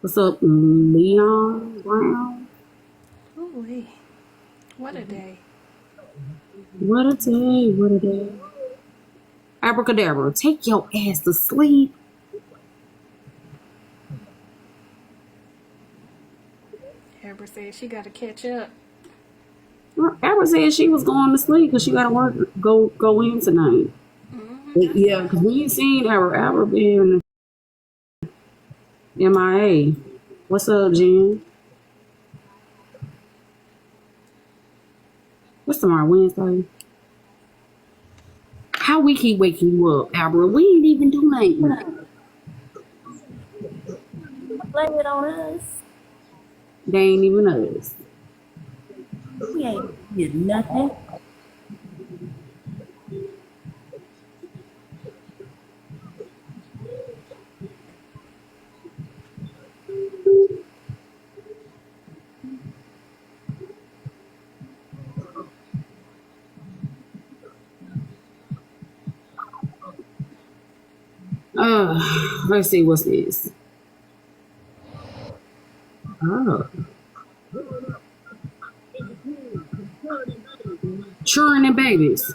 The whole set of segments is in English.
What's up, Leon Brown? Ooh, what a day. What a day, what a day. Abracadabra, take your ass to sleep. Amber said she got to catch up. Abra said she was going to sleep because she got to work, go in tonight. Yeah, because we ain't seen Abra. Abra been MIA. What's up, Jen? What's tomorrow, Wednesday? How we keep waking you up, Abra? We ain't even do nothing. Blame it on us. They ain't even us. We ain't did nothing. Let's see what's this. Oh. Children and babies.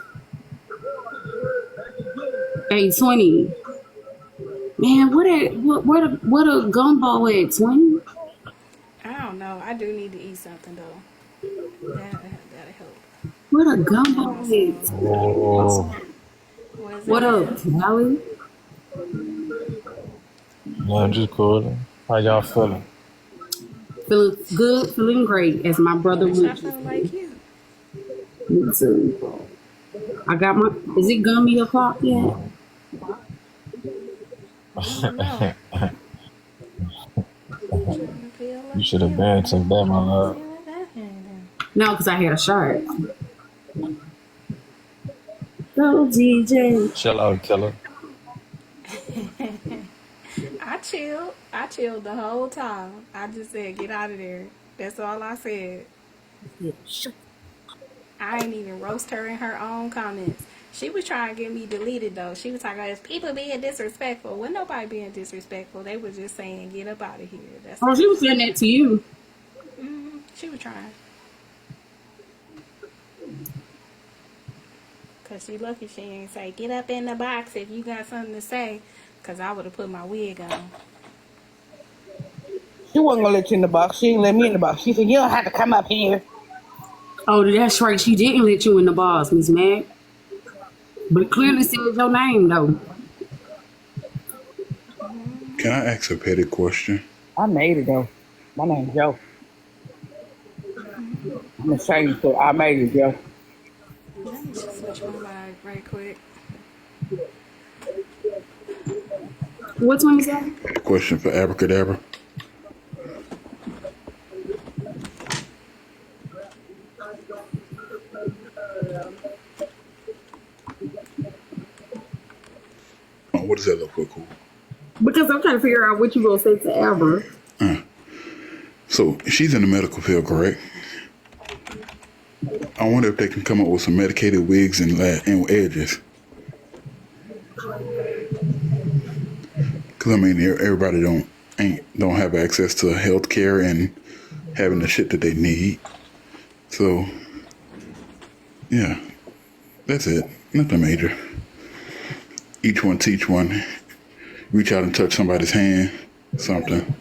820. Man, what a gumbo at 20? I don't know. I do need to eat something though. That'll help. What a Clear gumbo my at. stomach. Oh, What's What up, up? Callie? man, just cool. How y'all feeling? Feeling good, feeling great, as my brother Wish I would felt like you. me too. I got my, is it gummy o'clock yet? I don't know. Trying to feel You like should have you. been took that, my Trying to love. feel like that. No, because I had a shirt. Go, DJ. Chill out, killer. I chilled. I chilled the whole time. I just said, get out of there. That's all I said. I ain't even roast her in her own comments. She was trying to get me deleted though. She was talking about people being disrespectful. Well, nobody being disrespectful. They were just saying, get up out of here. That's Oh, she all. was saying that to you. She was trying. Because she lucky she ain't say, get up in the box if you got something to say. Because I would have put my wig on. She wasn't gonna let you in the box. She didn't let me in the box. She said, "You don't have to come up here." Oh, that's right. She didn't let you in the box, Miss Mag. But it clearly said your name, though. Can I ask a petty question? I made it though. My name's Joe. I'm gonna show you. So I made it, Joe. Let me just switch my live right quick. What 20 say? Petty question for Abracadabra. Oh, what does that look for? Cool. Because I'm trying to figure out what you gonna say to Amber. So she's in the medical field, correct? I wonder if they can come up with some medicated wigs and edges. Because I mean, everybody don't have access to health care and having the shit that they need. So yeah, that's it. Nothing major. Each one teach one. Reach out and touch somebody's hand. Something.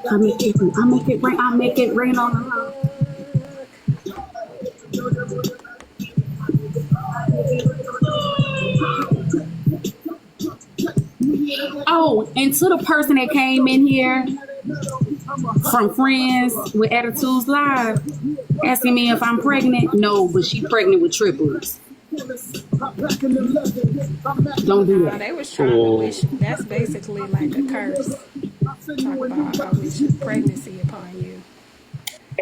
I make it rain on her. Oh, and to the person that came in here from Friends with Attitudes Live, asking me if I'm pregnant. No, but she pregnant with triplets. Don't do Nah, that. they was trying to Oh, wish. That's basically like a curse. Talk about I wish pregnancy upon you.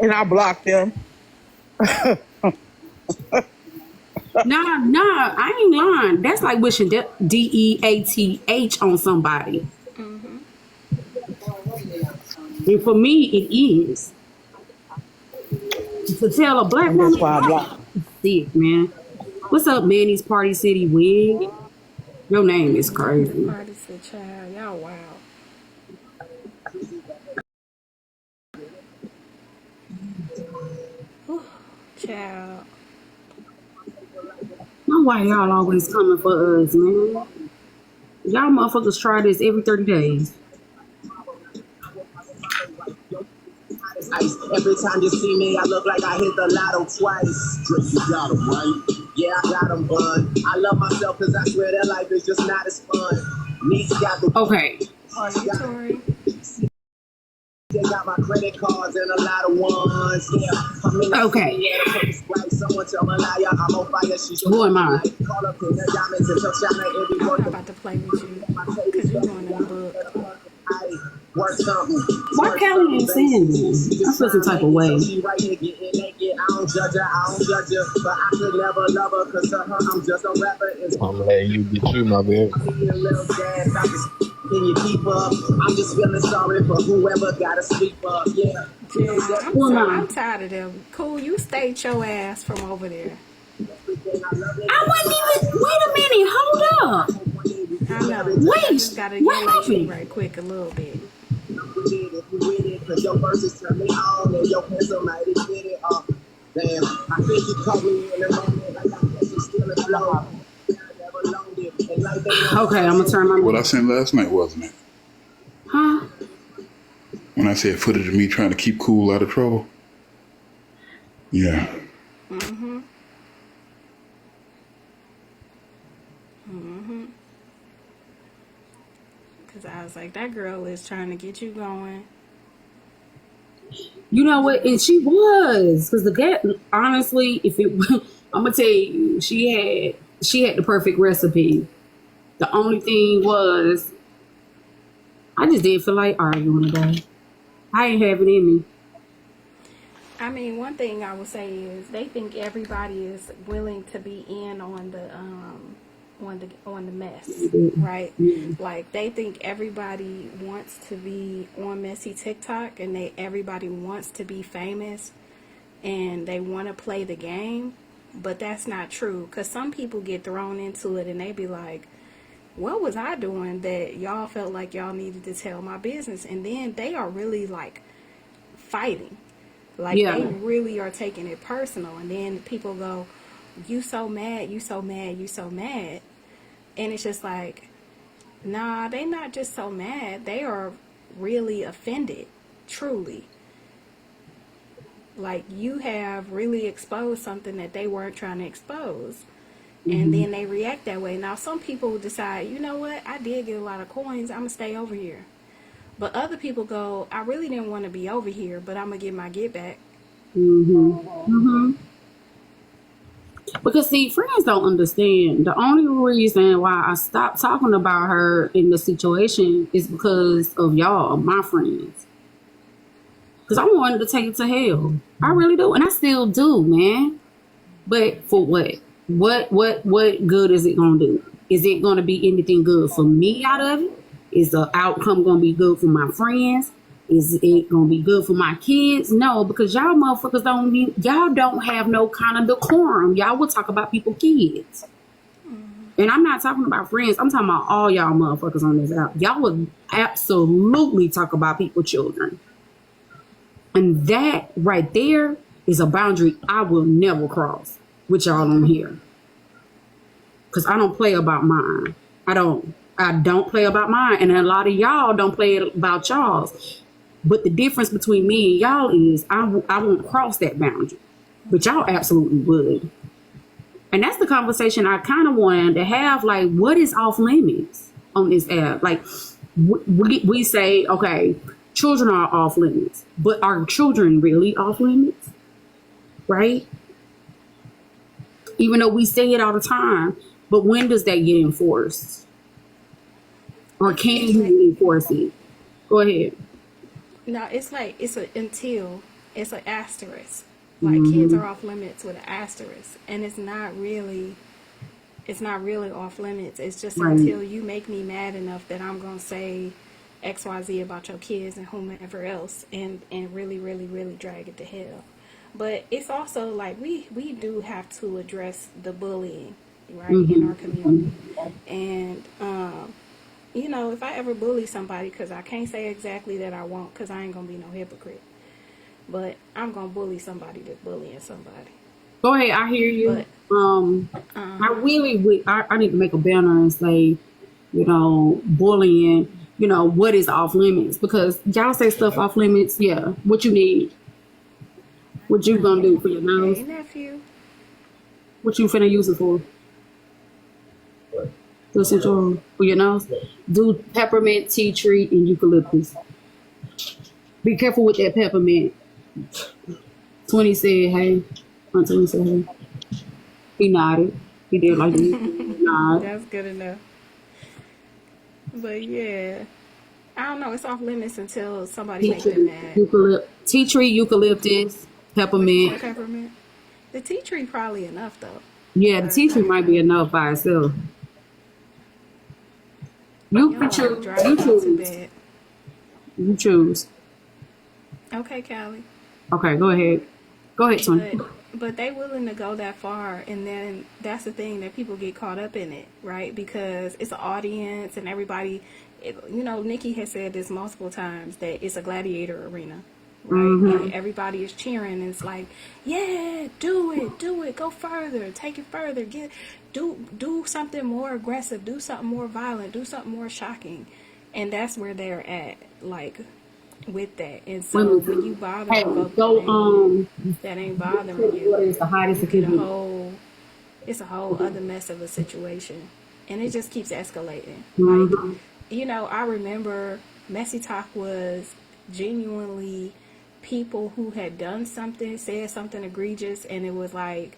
And I blocked them. Nah, I ain't lying. That's like wishing DEATH on somebody. And for me, it is. To tell a black And that's woman, why I blocked them. sick, man. What's up, Manny's Party City Wig? Your name is crazy. Party said, child, Oh wow. Whew, child. Know why y'all always coming for us, man? Y'all motherfuckers try this every 30 days. Ice. Every time you see me, I look like I hit the lotto twice. Drake, you got 'em, right? Yeah, I got 'em, bud. I love myself because I swear that life is just not as fun. Needs got the Okay. Hey, Tori. they got my credit cards and a lot of ones. Yeah, I'm in the Okay. city at a purpose right. Someone tell Malaya I'm on fire. She's Who am I? call up in the diamonds and tell China every I'm word. not about to play with you because you're going in the book. I work something. Why Callie ain't saying this? I feel some type of way. She right here getting naked. I don't judge her, I don't judge her, but I could never love her because to her I'm just a rapper. It's I'm letting you get you, my baby. me a little gas. Can you keep up? I'm just feeling sorry for whoever gotta sleep up. Yeah. Yeah, Who am I? I'm tired of them. Cool, you stayed your ass from over there. I wasn't even. Wait a minute. Hold up. I know. I just Wait. gotta What yell at you happened? right quick a little bit. Cause your verses turn me on and your pencil might get it off. Damn, I think you caught me in the moment like I guess it's still a flow. Okay, I'm gonna turn my. What I sent last night, wasn't it? Huh? When I said footage of me trying to keep cool out of trouble. Yeah. Because I was like, that girl is trying to get you going. You know what? And she was, because the gat. Honestly, if it, I'm gonna tell you, she had the perfect recipe. The only thing was, I just didn't feel like arguing today. I ain't have it in me. I mean, one thing I would say is they think everybody is willing to be in on the mess, right? Like they think everybody wants to be on messy TikTok, and everybody wants to be famous, and they want to play the game, but that's not true. Cause some people get thrown into it, and they be like, "What was I doing that y'all felt like y'all needed to tell my business?" And then they are really like fighting. Like Yeah. they really are taking it personal, and then people go, "You so mad, you so mad, you so mad," and it's just like, nah, they not just so mad; they are really offended, truly. Like you have really exposed something that they weren't trying to expose, and then they react that way. Now, some people decide, you know what, I did get a lot of coins, I'm gonna stay over here. But other people go, I really didn't want to be over here, but I'm gonna get my get back. Because see, friends don't understand. The only reason why I stopped talking about her in the situation is because of y'all, my friends. Because I wanted to take it to hell. I really do, and I still do, man. But for what? What good is it gonna do? Is it gonna be anything good for me out of it? Is the outcome gonna be good for my friends? Is it gonna be good for my kids? No, because y'all motherfuckers y'all don't have no kind of decorum. Y'all will talk about people's kids. And I'm not talking about friends. I'm talking about all y'all motherfuckers on this app. Y'all would absolutely talk about people's children. And that right there is a boundary I will never cross with y'all on here. Because I don't play about mine. I don't play about mine. And a lot of y'all don't play about y'all's. But the difference between me and y'all is I won't cross that boundary. But y'all absolutely would. And that's the conversation I kind of wanted to have. Like, what is off limits on this app? Like, we say, okay, children are off limits. But are children really off limits? Right? Even though we say it all the time. But when does that get enforced? Or can you enforce it? Go ahead. No, it's like it's an asterisk. Like kids are off limits with an asterisk, and it's not really off limits. It's just Right. until you make me mad enough that I'm gonna say XYZ about your kids and whomever else, and really, really, really drag it to hell. But it's also like we do have to address the bullying, right, in our community, and you know, if I ever bully somebody, because I can't say exactly that I won't, because I ain't gonna be no hypocrite. But I'm gonna bully somebody that's bullying somebody. Go ahead, I hear you. But I really would. I need to make a banner and say, you know, bullying. You know, what is off limits? Because y'all say stuff off limits. Yeah, what you need? What you gonna do for your nose? hey nephew, What you finna use it for? What's it for your nose? Do peppermint, tea tree, and eucalyptus. Be careful with that peppermint. 20 said, hey. Aunt 20 said, hey. He nodded. He did like this. Nod. that's good enough. But yeah, I don't know. It's off limits until somebody Tea make them tree, mad. tea tree, eucalyptus, The peppermint. peppermint, the tea tree probably enough though. Yeah, the tea tree might be enough by itself. You You can don't want to choose. drive You it out too choose. bad. You choose. Okay, Callie. Okay, go ahead. Go ahead, Tony. But they willing to go that far, and then that's the thing that people get caught up in it, right? Because it's an audience and everybody, you know, Nikki has said this multiple times that it's a gladiator arena, right? And everybody is cheering, and it's like, yeah, do it, go further, take it further, do something more aggressive, do something more violent, do something more shocking, and that's where they're at, like with that. And so when you bother Hey, provoke go that ain't bothering what you, is the hottest you it get can a be? whole, it's a whole other mess of a situation, and it just keeps escalating. Like, Mm-hmm. you know, I remember Messy Talk was genuinely people who had done something, said something egregious, and it was like,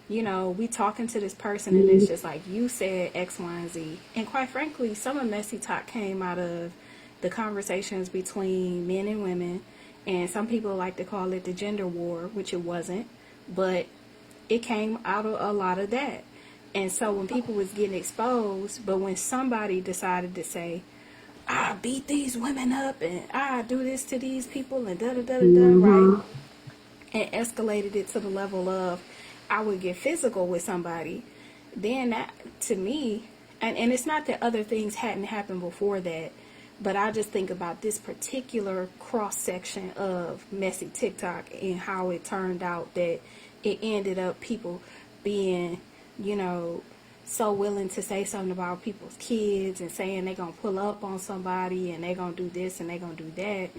you know, we talking to this person, and it's just like, you said X, Y, and Z. And quite frankly, some of Messy Talk came out of the conversations between men and women, and some people like to call it the gender war, which it wasn't, but it came out of a lot of that. And so when people was getting exposed, but when somebody decided to say, I beat these women up and I do this to these people and da da da da da, right? And escalated it to the level of I would get physical with somebody, then that to me, and it's not that other things hadn't happened before that, but I just think about this particular cross section of Messy TikTok and how it turned out that it ended up people being, you know, so willing to say something about people's kids and saying they're going to pull up on somebody and they're going to do this and they're going to do that.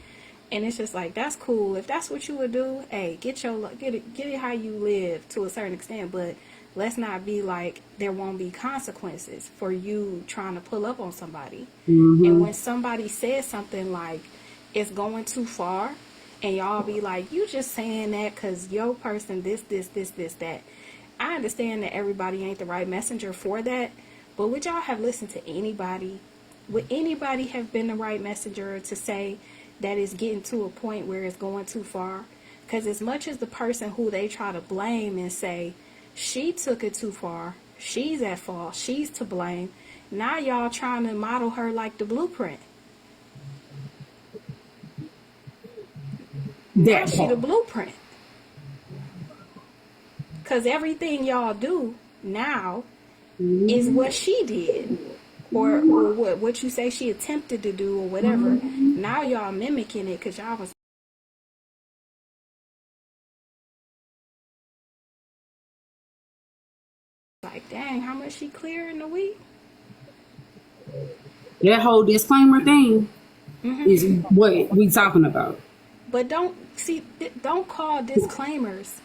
And it's just like, that's cool. If that's what you would do, hey, get it how you live to a certain extent. But let's not be like there won't be consequences for you trying to pull up on somebody. And when somebody says something like it's going too far, and y'all be like, you just saying that because your person this, that. I understand that everybody ain't the right messenger for that, but would y'all have listened to anybody? Would anybody have been the right messenger to say that it's getting to a point where it's going too far? Because as much as the person who they try to blame and say, she took it too far, she's at fault, she's to blame, now y'all trying to model her like the blueprint. Now she the blueprint. Because everything y'all do now is what she did. Or what you say she attempted to do or whatever. Now y'all mimicking it because y'all was like, dang, how much she clear in a week? That whole disclaimer thing is what we talking about. But don't call disclaimers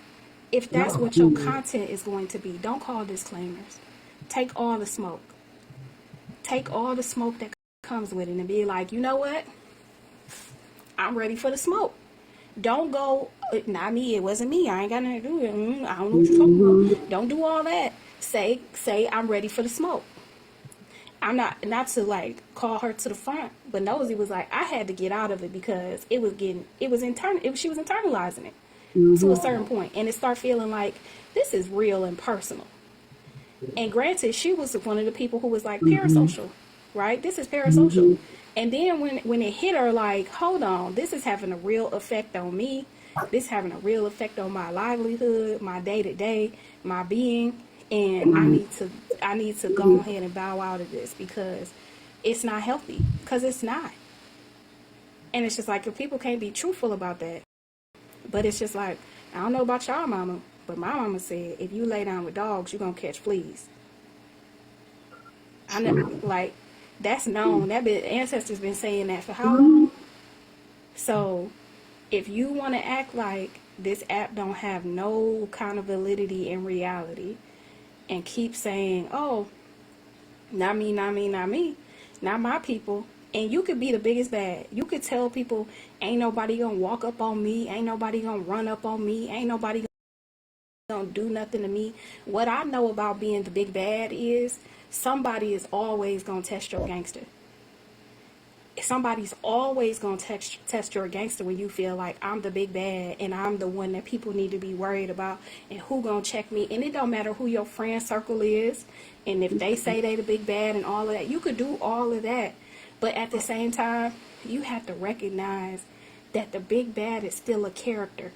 if that's what your content is going to be. Don't call disclaimers. Take all the smoke. Take all the smoke that comes with it and be like, you know what? I'm ready for the smoke. Don't go, not me, it wasn't me, I ain't got nothing to do with it. I don't know what you're talking about. Don't do all that. Say I'm ready for the smoke. I'm not to like call her to the front, but Nosy was like, I had to get out of it because she was internalizing it to a certain point, and it started feeling like this is real and personal. And granted, she was one of the people who was like parasocial, right? This is parasocial. And then when it hit her, like, hold on, this is having a real effect on me. This is having a real effect on my livelihood, my day to day, my being, and I need to go ahead and bow out of this because it's not healthy, because it's not. And it's just like, if people can't be truthful about that, but it's just like, I don't know about y'all mama, but my mama said, if you lay down with dogs, you're going to catch fleas. I know, like, that's known. That been, ancestors been saying that for how long? So if you want to act like this app don't have no kind of validity in reality, and keep saying, oh, not me, not me, not me, not my people, and you could be the biggest bad. You could tell people, ain't nobody gonna walk up on me, ain't nobody gonna run up on me, ain't nobody gonna do nothing to me. What I know about being the big bad is somebody is always gonna test your gangster. Somebody's always gonna test your gangster when you feel like I'm the big bad and I'm the one that people need to be worried about, and who gonna check me. And it don't matter who your friend circle is, and if they say they the big bad and all of that, you could do all of that, but at the same time you have to recognize that the big bad is still a character.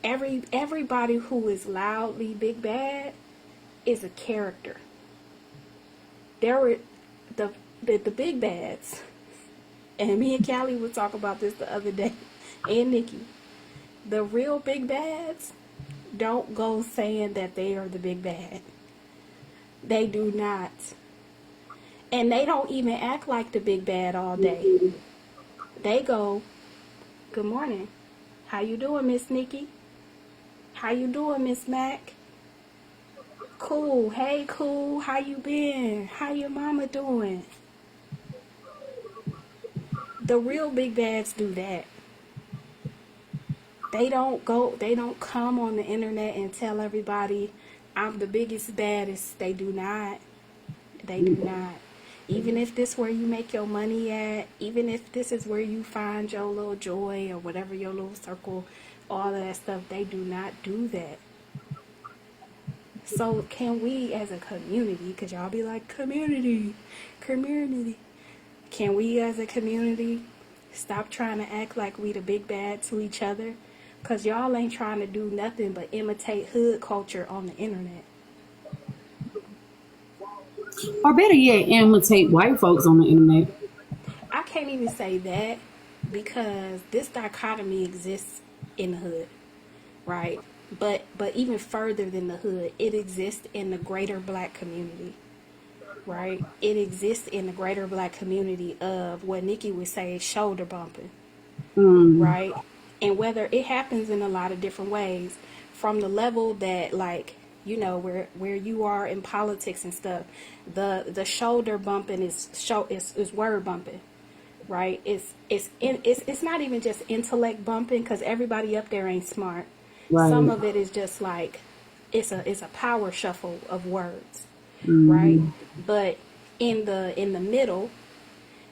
Everybody who is loudly big bad is a character. There were the big bads, and me and Callie would talk about this the other day, and Nikki. The real big bads don't go saying that they are the big bad. They do not. And they don't even act like the big bad all day. They go, good morning. How you doing, Miss Nikki? How you doing, Miss Mac? Cool. Hey, cool. How you been? How your mama doing? The real big bads do that. They don't come on the internet and tell everybody I'm the biggest, baddest. They do not. They do not. Even if this where you make your money at, even if this is where you find your little joy or whatever, your little circle, all of that stuff, they do not do that. So can we as a community, because y'all be like, community, can we as a community stop trying to act like we the big bad to each other? Because y'all ain't trying to do nothing but imitate hood culture on the internet. Or better yet, imitate white folks on the internet. I can't even say that, because this dichotomy exists in the hood, right? But even further than the hood, it exists in the greater black community, right? It exists in the greater black community of what Nikki would say shoulder bumping, right? And whether it happens in a lot of different ways, from the level that, like, you know, where you are in politics and stuff, the shoulder bumping is word bumping, right? It's not even just intellect bumping, because everybody up there ain't smart. Right. Some of it is just like it's a power shuffle of words, right? But in the middle,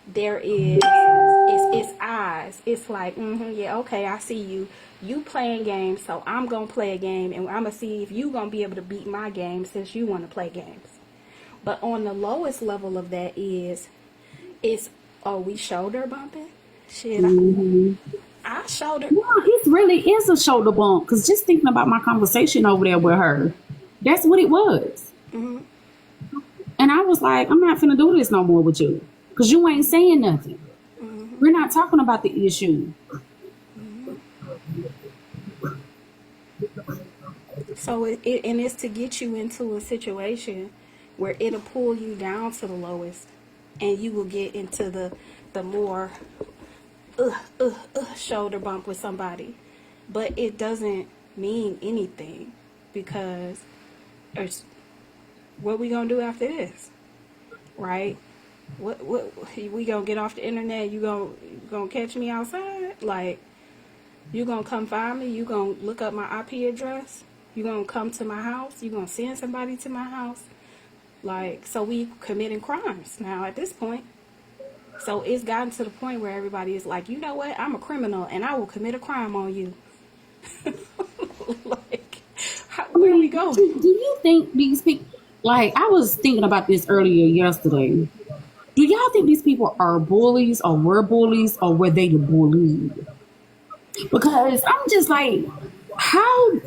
there is it's eyes. It's like, yeah, okay, I see you. You playing games, so I'm gonna play a game, and I'm gonna see if you gonna be able to beat my game since you want to play games. But on the lowest level of that is, we shoulder bumping? Shit, I shoulder. No, it really is a shoulder bump. Because just thinking about my conversation over there with her, that's what it was. And I was like, I'm not finna do this no more with you. Because you ain't saying nothing. We're not talking about the issue. So it's to get you into a situation where it'll pull you down to the lowest, and you will get into the more shoulder bump with somebody. But it doesn't mean anything, because what we gonna do after this, right? What we gonna get off the internet? You gonna catch me outside? Like, you gonna come find me? You gonna look up my IP address? You gonna come to my house? You gonna send somebody to my house? Like, so we committing crimes now at this point. So it's gotten to the point where everybody is like, you know what? I'm a criminal and I will commit a crime on you. Like, where are we going? Do you think these people, like, I was thinking about this earlier yesterday. Do y'all think these people are bullies, or were bullies, or were they the bullied? Because I'm just like, how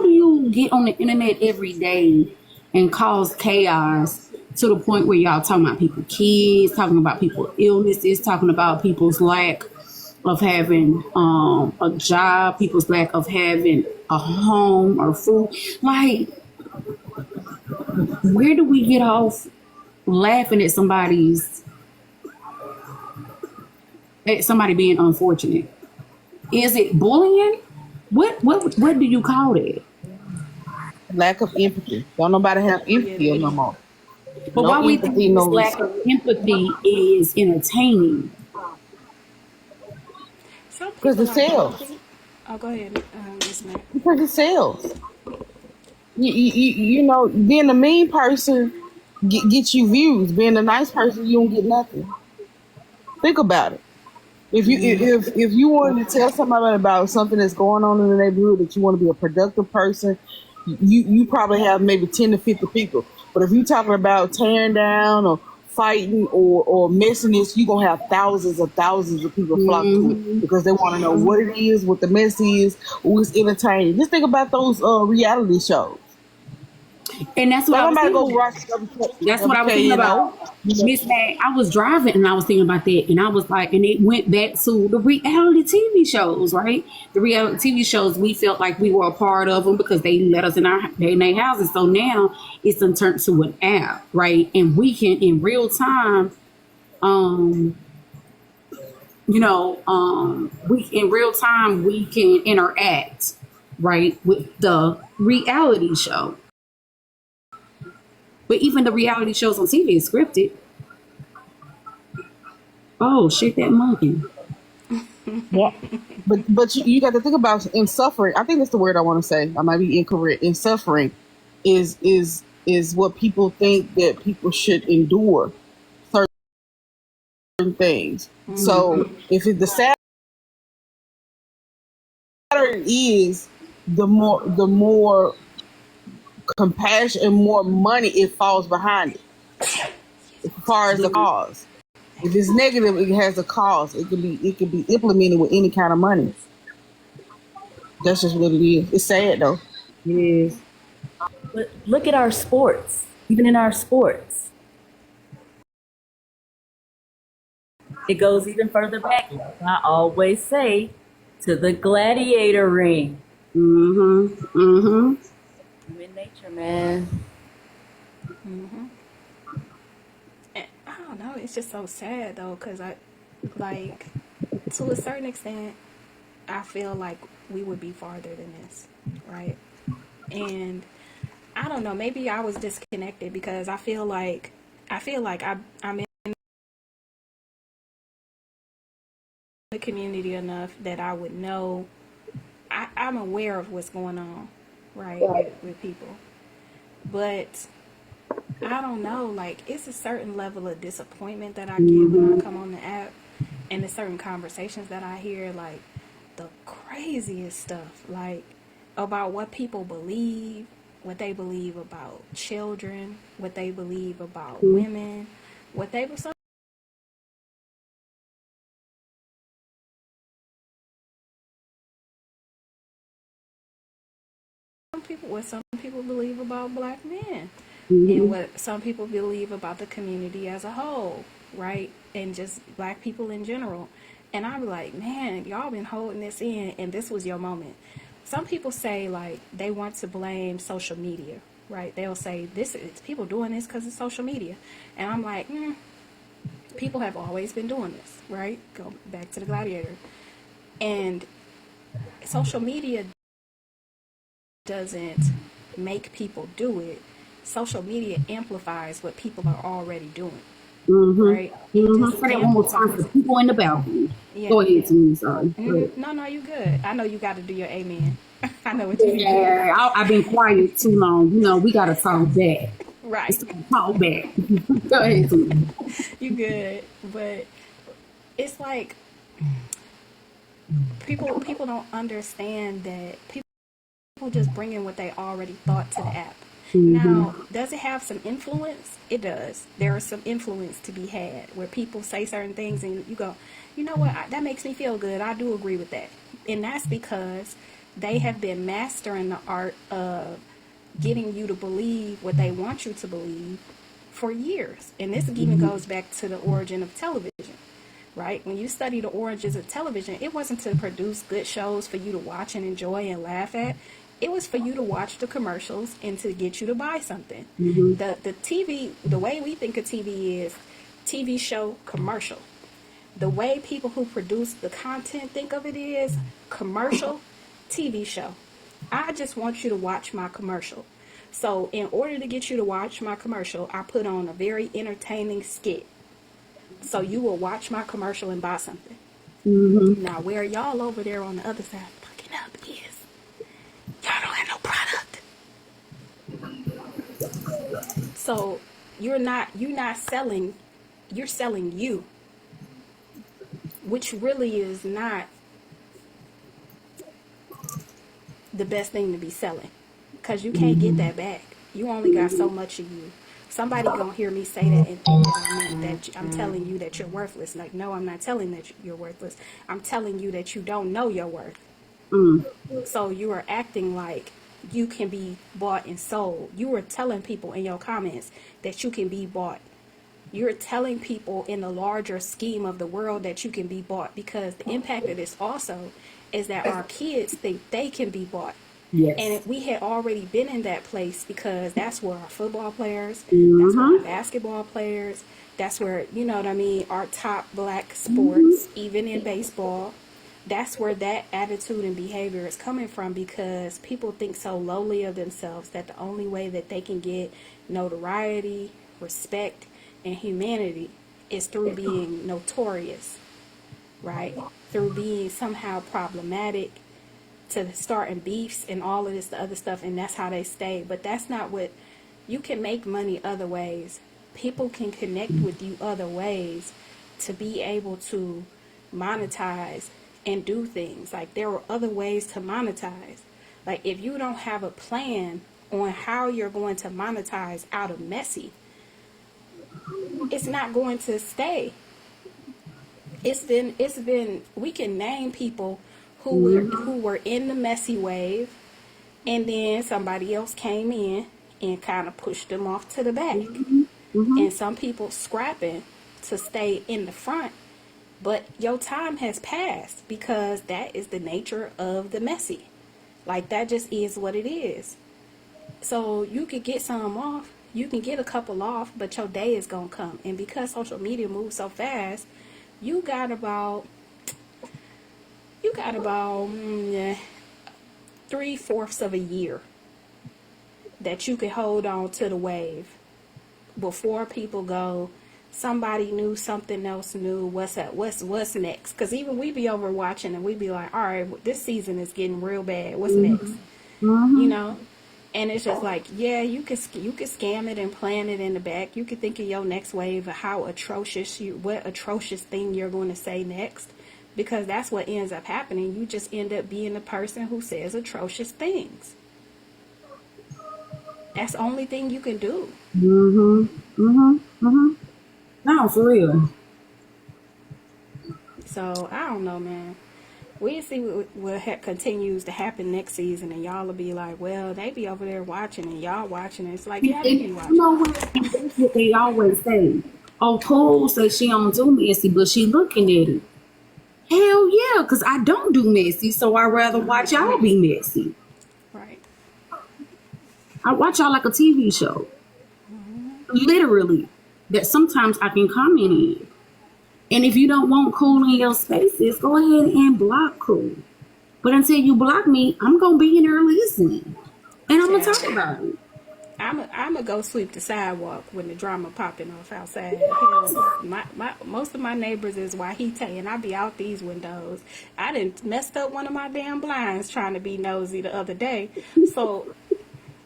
do you get on the internet every day and cause chaos to the point where y'all talking about people's kids, talking about people's illnesses, talking about people's lack of having a job, people's lack of having a home or food. Like, where do we get off laughing at somebody being unfortunate? Is it bullying? What do you call that? Lack of empathy. Don't nobody have empathy no more. But No why we think empathy, this no lack respect. of empathy is entertaining? Some Because people it like sells. empathy. Oh, go ahead, Miss Mac. Because it sells. You know, being a mean person get you views. Being a nice person, you don't get nothing. Think about it. If you wanted to tell somebody about something that's going on in the neighborhood, that you want to be a productive person, you probably have maybe 10 to 50 people. But if you're talking about tearing down or fighting or messiness, you're gonna have thousands of people flock to it because they want to know what it is, what the mess is, who's entertaining. Just think about those reality shows. And that's what Don't I was nobody go thinking. watch That's what I was thinking about. Miss Mag, I was driving and I was thinking about that, and I was like, and it went back to the reality TV shows, right? The reality TV shows, we felt like we were a part of them because they let us in their houses. So now it's turned to an app, right? And we can in real time, we in real time we can interact, right, with the reality show. But even the reality shows on TV is scripted. Oh, shit, that monkey. Yeah. But you got to think about in suffering. I think that's the word I want to say. I might be incorrect. In suffering is what people think that people should endure certain things. So if the sadder it is, the more compassion and more money it falls behind it. As far as the cause. If it's negative, it has a cause. It can be implemented with any kind of money. That's just what it is. It's sad though. It is. But look at our sports. Even in our sports, it goes even further back. Like I always say, to the gladiator ring. Human nature, man. I don't know. It's just so sad though, cause like, to a certain extent, I feel like we would be farther than this, right? And I don't know. Maybe I was disconnected because I'm in the community enough that I would know. I'm aware of what's going on, right, with people. But I don't know. Like, it's a certain level of disappointment that I get when I come on the app, and the certain conversations that I hear, like the craziest stuff, like about what people believe, what they believe about children, what they believe about women, what they some some people believe about black men, and what some people believe about the community as a whole, right? And just black people in general. And I'm like, man, y'all been holding this in, and this was your moment. Some people say, like, they want to blame social media, right? They'll say, this is people doing this because of social media. And I'm like, people have always been doing this, right? Go back to the gladiator. And social media doesn't make people do it. Social media amplifies what people are already doing, right? It just Say that one more time for amplifies the it. people in the balcony. Yeah, Go ahead, yeah. to me, sorry. No, you good. I know you got to do your amen. I know what you be doing. Yeah, I've been quiet too long. You know, we got to talk back. Right. It's time to talk back. Go ahead, to me. You good. But it's like people don't understand that people just bring in what they already thought to the app. Now, does it have some influence? It does. There is some influence to be had where people say certain things and you go, you know what, that makes me feel good. I do agree with that. And that's because they have been mastering the art of getting you to believe what they want you to believe for years. And this even goes back to the origin of television, right? When you study the origins of television, it wasn't to produce good shows for you to watch and enjoy and laugh at. It was for you to watch the commercials and to get you to buy something. The TV, the way we think of TV is TV show, commercial. The way people who produce the content think of it is commercial, TV show. I just want you to watch my commercial. So in order to get you to watch my commercial, I put on a very entertaining skit. So you will watch my commercial and buy something. Now, where y'all over there on the other side fucking up is y'all don't have no product. So you're not selling, you're selling you, which really is not the best thing to be selling, because you can't get that back. You only got so much of you. Somebody gonna hear me say that and think that I mean that I'm telling you that you're worthless. Like, no, I'm not telling that you're worthless. I'm telling you that you don't know your worth. So you are acting like you can be bought and sold. You are telling people in your comments that you can be bought. You're telling people in the larger scheme of the world that you can be bought, because the impact of this also is that our kids think they can be bought. Yes. And we had already been in that place, because that's where our football players, that's where our basketball players, that's where, you know what I mean, our top black sports, even in baseball, that's where that attitude and behavior is coming from, because people think so lowly of themselves that the only way that they can get notoriety, respect, and humanity is through being notorious, right? Through being somehow problematic, to starting beefs and all of this the other stuff, and that's how they stay. But that's not what, you can make money other ways. People can connect with you other ways to be able to monetize and do things. Like, there are other ways to monetize. Like, if you don't have a plan on how you're going to monetize out of messy, it's not going to stay. It's been we can name people who were in the messy wave, and then somebody else came in and kind of pushed them off to the back. And some people scrapping to stay in the front, but your time has passed, because that is the nature of the messy. Like, that just is what it is. So you could get some off, you can get a couple off, but your day is gonna come. And because social media moves so fast, you got about 3/4 of a year that you can hold on to the wave before people go, somebody knew, something else new, what's up, what's next? Because even we be over watching and we be like, all right, this season is getting real bad, what's next? You know? And it's just like, yeah, you could scam it and plan it in the back. You could think of your next wave of how atrocious what atrocious thing you're going to say next, because that's what ends up happening. You just end up being the person who says atrocious things. That's the only thing you can do. No, for real. So I don't know, man. We'll see what continues to happen next season, and y'all will be like, well, they be over there watching and y'all watching. It's like, yeah, they be watching. You know what? That's what they always say. Oh, Cole says she don't do messy, but she looking at it. Hell yeah, because I don't do messy, so I'd rather watch y'all be messy. Right. I watch y'all like a TV show. Literally. That sometimes I can comment in. And if you don't want Cool in your spaces, go ahead and block Cool. But until you block me, I'm going to be in there listening. And I'm going to talk about it. I'm going to go sweep the sidewalk when the drama popping off outside. Hell, most of my neighbors is Wahite, and I be out these windows. I done messed up one of my damn blinds trying to be nosy the other day. So,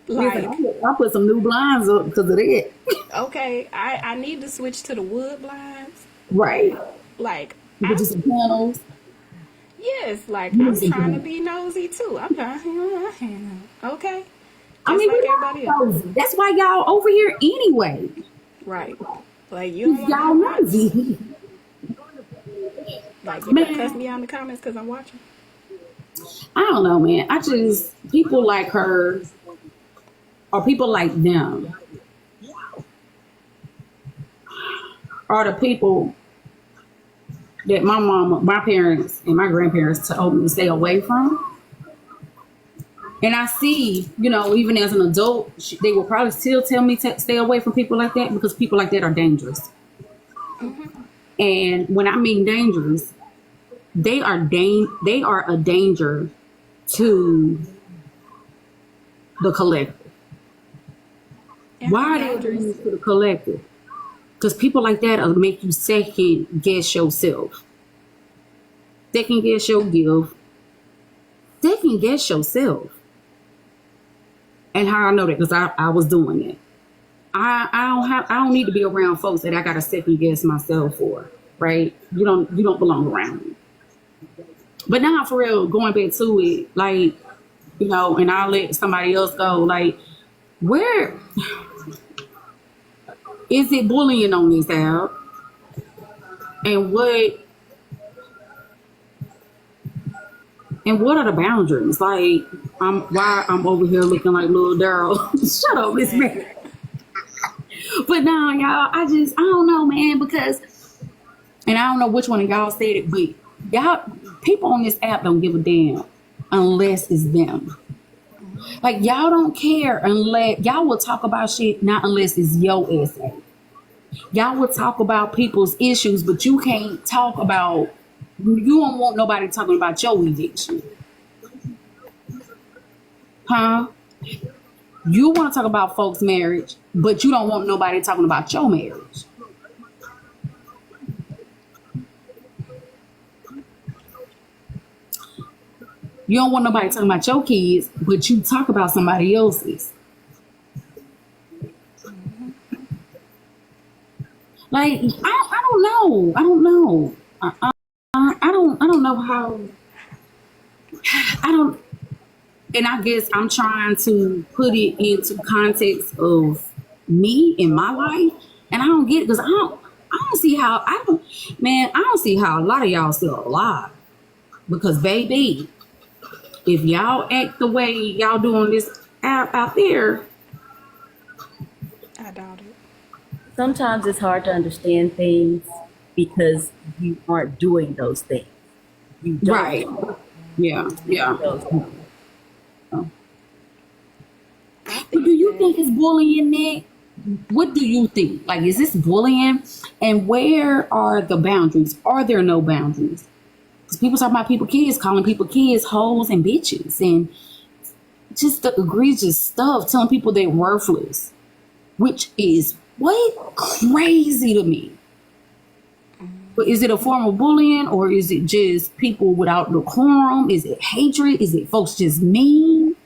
like, I put some new blinds up because of that. Okay, I need to switch to the wood blinds. Right. Like, Put some panels. Yes, like, I'm trying to be nosy too. I'm trying to, okay? I mean, like everybody else. That's why y'all over here anyway. Right. Like, you don't y'all nosy. Like, you gonna cuss me out in the comments because I'm watching? I don't know, man. People like her or people like them are the people that my mama, my parents, and my grandparents told me to stay away from. And I see, even as an adult, they will probably still tell me to stay away from people like that because people like that are dangerous. And when I mean dangerous, they are a danger to the collective. Why are they dangerous to the collective? Because people like that will make you second guess yourself. Second guess your gift. Second guess yourself. And how I know that? Because I was doing it. I don't need to be around folks that I gotta second guess myself for. Right? You don't belong around me. But now for real, going back to it, like, and I'll let somebody else go, like, where is it bullying on this app? And what are the boundaries? Like, why I'm over here looking like little Daryl. Shut up, Miss Man. But now, y'all, I don't know, man, because, and I don't know which one of y'all said it, but y'all, people on this app don't give a damn unless it's them. Like, y'all don't care unless, y'all will talk about shit not unless it's your essay. Y'all will talk about people's issues, but you can't talk about, you don't want nobody talking about your eviction. Huh? You want to talk about folks' marriage, but you don't want nobody talking about your marriage. You don't want nobody talking about your kids, but you talk about somebody else's. Like, I don't know. I don't know. I don't know how. I don't. And I guess I'm trying to put it into context of me in my life, and I don't get it because I don't see how I don't see how a lot of y'all still alive. Because baby, if y'all act the way y'all do on this app out there, I doubt it. Sometimes it's hard to understand things because you aren't doing those things. You don't right? Yeah. those things. But do you think it's bullying, Nick? What do you think? Like, is this bullying? And where are the boundaries? Are there no boundaries? Because people talk about kids, calling people kids hoes and bitches, and just the egregious stuff, telling people they're worthless, which is what crazy to me. But is it a form of bullying, or is it just people without decorum? Is it hatred? Is it folks just mean?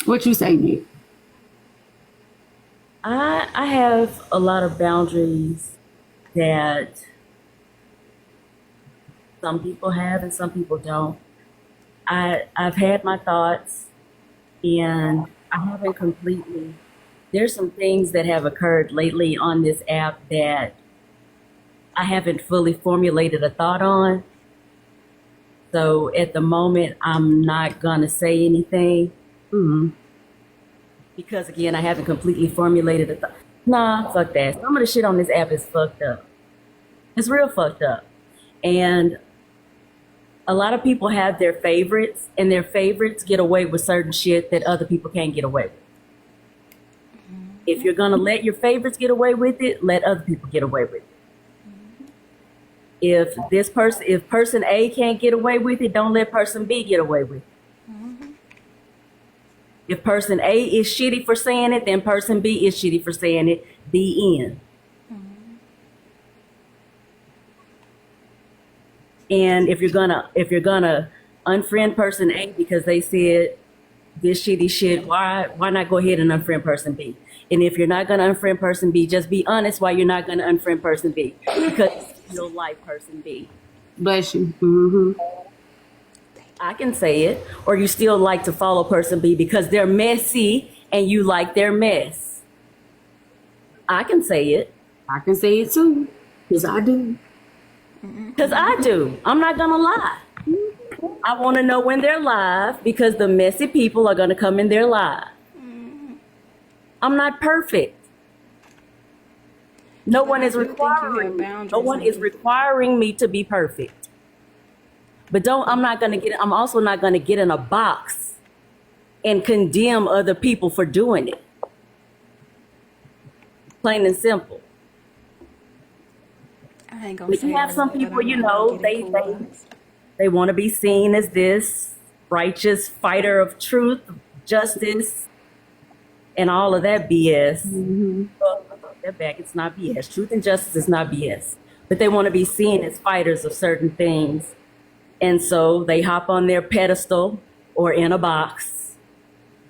What you say, Nick? I have a lot of boundaries that some people have and some people don't. I've had my thoughts, and I haven't completely. There's some things that have occurred lately on this app that I haven't fully formulated a thought on. So at the moment, I'm not gonna say anything. Because again, I haven't completely formulated a thought. Nah, fuck that. Some of the shit on this app is fucked up. It's real fucked up. And a lot of people have their favorites, and their favorites get away with certain shit that other people can't get away with. If you're gonna let your favorites get away with it, let other people get away with it. If person A can't get away with it, don't let person B get away with it. If person A is shitty for saying it, then person B is shitty for saying it. The end. And if you're gonna unfriend person A because they said this shitty shit, why not go ahead and unfriend person B? And if you're not gonna unfriend person B, just be honest why you're not gonna unfriend person B, because you don't like person B. Bless you. I can say it. Or you still like to follow person B because they're messy and you like their mess. I can say it. I can say it too, because I do. Because I do. I'm not gonna lie. I want to know when they're live because the messy people are gonna come in there live. I'm not perfect. No But one I is do think you have requiring me. No boundaries, one is Nikki. requiring me to be perfect. But I'm also not gonna get in a box and condemn other people for doing it. Plain and simple. I ain't gonna But you say have all some that, but people, I'm you not gonna know, get into a box. they want to be seen as this righteous fighter of truth, justice, and all of that BS. Mm-hmm. Well, that back, it's not BS. Truth and justice is not BS. But they want to be seen as fighters of certain things. And so they hop on their pedestal or in a box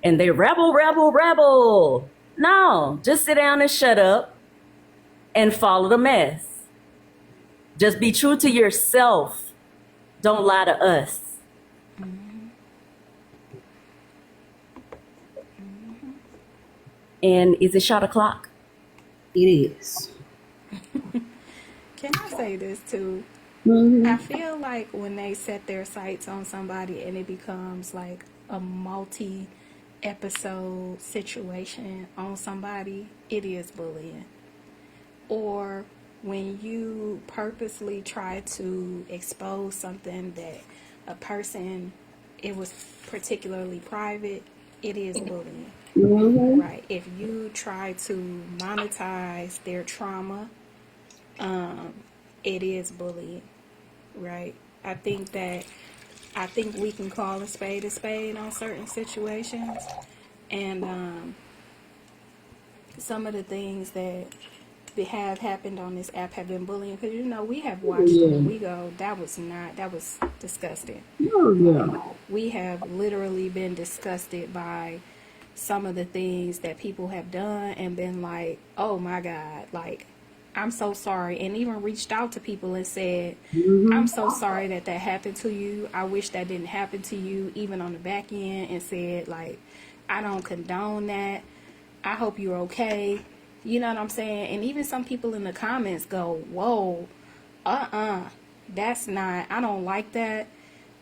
and they rebel, rebel, rebel. No, just sit down and shut up and follow the mess. Just be true to yourself. Don't lie to us. And is it shot o'clock? It is. Can I say this too? I Mm-hmm. feel like when they set their sights on somebody and it becomes like a multi episode situation on somebody, it is bullying. Or when you purposely try to expose something that a person, it was particularly private, it is bullying. Mm-hmm. Right? If you try to monetize their trauma, it is bullying. Right? I think we can call a spade on certain situations, and some of the things that have happened on this app have been bullying, because we have watched them and Yeah. we go, that was disgusting. Oh, Like, yeah. we have literally been disgusted by some of the things that people have done and been like, oh my God, like, I'm so sorry. And even reached out to people and said, I'm Mm-hmm. so sorry that happened to you. I wish that didn't happen to you, even on the back end, and said, like, I don't condone that. I hope you're okay. You know what I'm saying? And even some people in the comments go, whoa, that's not, I don't like that.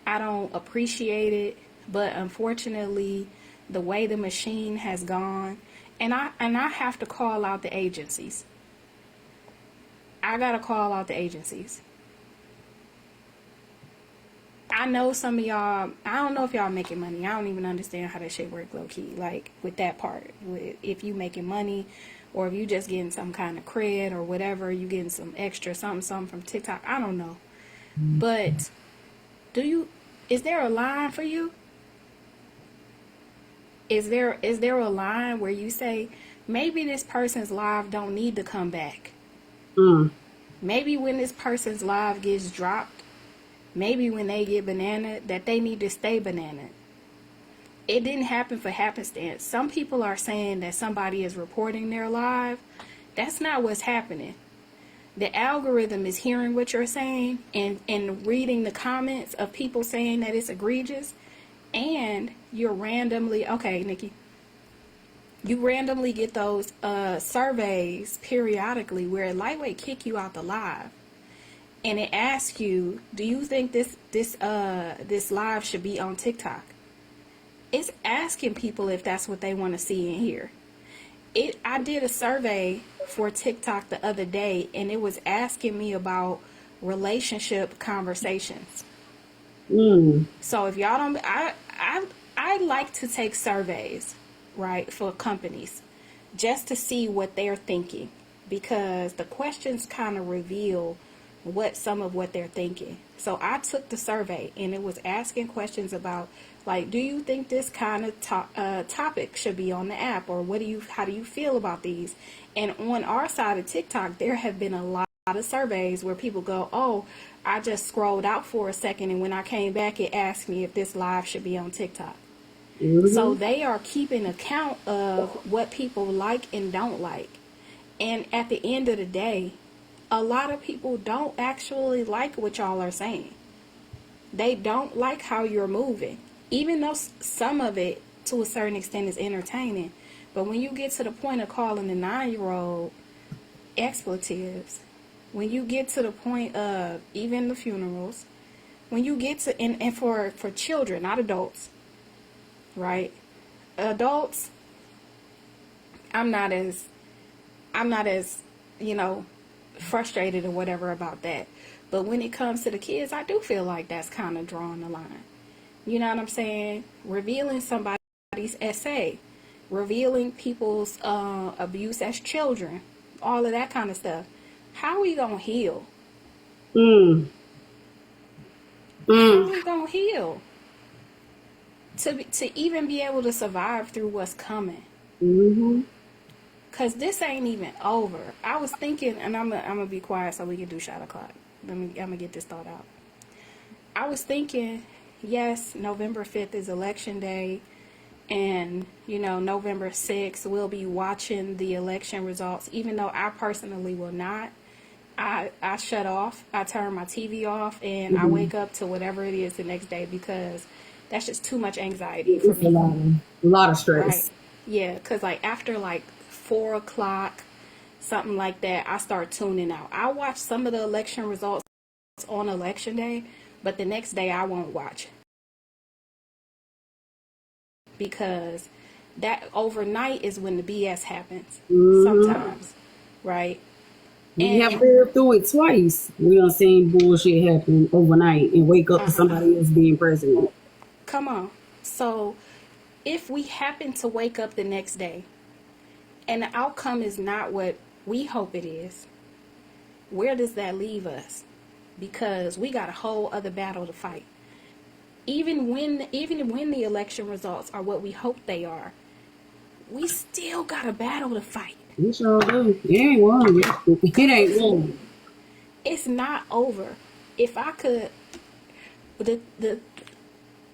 I don't appreciate it. But unfortunately, the way the machine has gone, and I have to call out the agencies. I gotta call out the agencies. I know some of y'all, I don't know if y'all making money. I don't even understand how that shit work low key. Like with that part, if you making money or if you just getting some kind of cred or whatever, you getting some extra something from TikTok. I don't know. But is there a line for you? Is there a line where you say, maybe this person's live don't need to come back? Mm. Maybe when this person's live gets dropped, maybe when they get banana, that they need to stay banana. It didn't happen for happenstance. Some people are saying that somebody is reporting their live. That's not what's happening. The algorithm is hearing what you're saying and reading the comments of people saying that it's egregious, and you're randomly, okay, Nikki, you randomly get those surveys periodically where lightweight kick you out the live, and it asks you, do you think this live should be on TikTok? It's asking people if that's what they want to see and hear. I did a survey for TikTok the other day, and it was asking me about relationship conversations. Mm. So if y'all don't, I like to take surveys, right, for companies, just to see what they're thinking, because the questions kind of reveal some of what they're thinking. So I took the survey, and it was asking questions about, like, do you think this kind of topic should be on the app, or how do you feel about these? And on our side of TikTok, there have been a lot of surveys where people go, oh, I just scrolled out for a second, and when I came back, it asked me if this live should be on TikTok. So Mm-hmm. they are keeping account of what people like and don't like. And at the end of the day, a lot of people don't actually like what y'all are saying. They don't like how you're moving, even though some of it to a certain extent is entertaining. But when you get to the point of calling the 9-year-old expletives, when you get to the point of even the funerals, when you get to, and for children, not adults, right? Adults, I'm not as you know, frustrated or whatever about that. But when it comes to the kids, I do feel like that's kind of drawing the line. You know what I'm saying? Revealing somebody's essay, revealing people's abuse as children, all of that kind of stuff. How are we going to heal? Mm. How are Mm. we going to heal? To even be able to survive through what's coming. Mm-hmm. Because this ain't even over. I was thinking, and I'm gonna be quiet so we can do shot o'clock. I'm going to get this thought out. I was thinking, yes, November 5th is election day. And, you know, November 6th, we'll be watching the election results. Even though I personally will not. I shut off. I turn my TV off. And I wake up to whatever it is the next day. Because that's just too much anxiety for It's a me. lot of Right. stress. Yeah, because like after like 4 o'clock, something like that, I start tuning out. I watch some of the election results on election day, but the next day I won't watch because that overnight is when the BS happens sometimes, right? We have And lived through it twice. We done seen bullshit happen overnight and wake up to somebody else being president. come on. So if we happen to wake up the next day and the outcome is not what we hope it is, where does that leave us? Because we got a whole other battle to fight. Even when the election results are what we hope they are, we still got a battle to fight. We sure do. It ain't won yet. It ain't won. It's not over. If I could,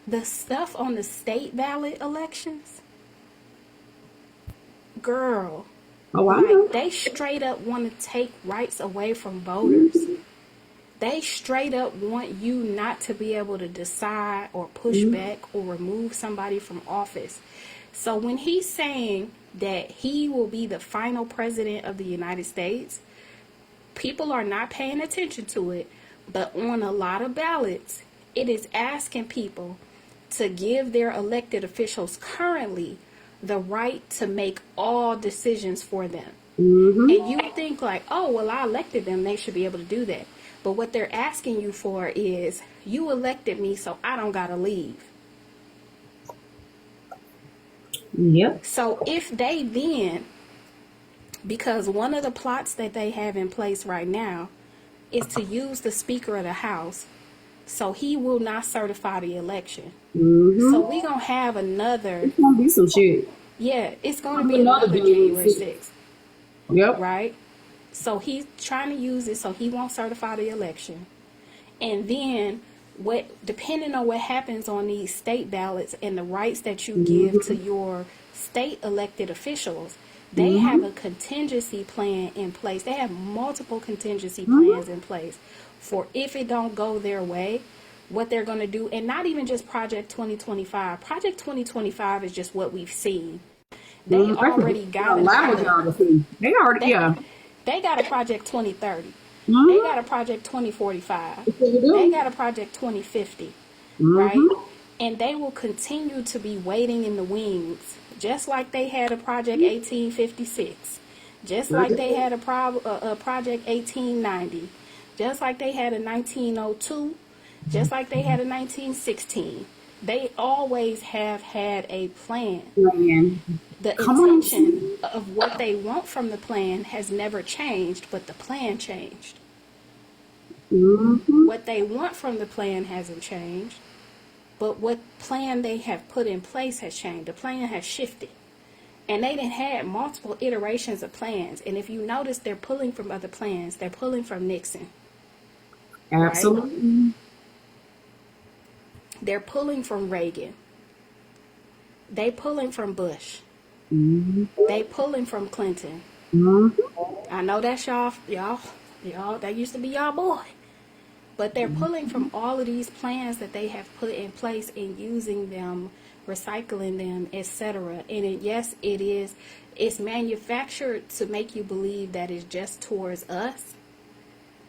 the stuff on the state ballot elections, girl, Oh, I know. like they straight up want to take rights away from voters. They straight up want you not to be able to decide or push back or remove somebody from office. So when he's saying that he will be the final president of the United States, people are not paying attention to it, but on a lot of ballots, it is asking people to give their elected officials currently the right to make all decisions for them. And you think like, oh, well, I elected them, they should be able to do that. But what they're asking you for is, you elected me so I don't gotta leave. Yep. So if they then, because one of the plots that they have in place right now is to use the Speaker of the House, so he will not certify the election. So we gonna have another, It's gonna be some shit. yeah, it's gonna Gonna be be another another January January 6th, Yep. right? So he's trying to use it so he won't certify the election. And then depending on what happens on these state ballots and the rights that you give to your state elected officials, they have a contingency plan in place. They have multiple contingency plans in place for if it don't go their way, what they're going to do. And not even just Project 2025. Project 2025 is just what we've seen. They already got Allow y'all to see. They already, they, yeah. they got a Project 2030. They Mm-hmm. got a Project 2045. They do. They got a Project 2050, right? And they will continue to be waiting in the wings, just like they had a Project 1856, just like they had a Project 1890, just like they had a 1902, just like they had a 1916. They always have had a plan. Man. The Come on. intention of what they want from the plan has never changed, but the plan changed. What they want from the plan hasn't changed, but what plan they have put in place has changed. The plan has shifted. And they done had multiple iterations of plans. And if you notice, they're pulling from other plans. They're pulling from Nixon. Absolutely. Right? They're pulling from Reagan. They pulling from Bush. They pulling from Clinton. I know that's y'all, that used to be y'all boy. But they're pulling from all of these plans that they have put in place and using them, recycling them, etc. And it's manufactured to make you believe that it's just towards us,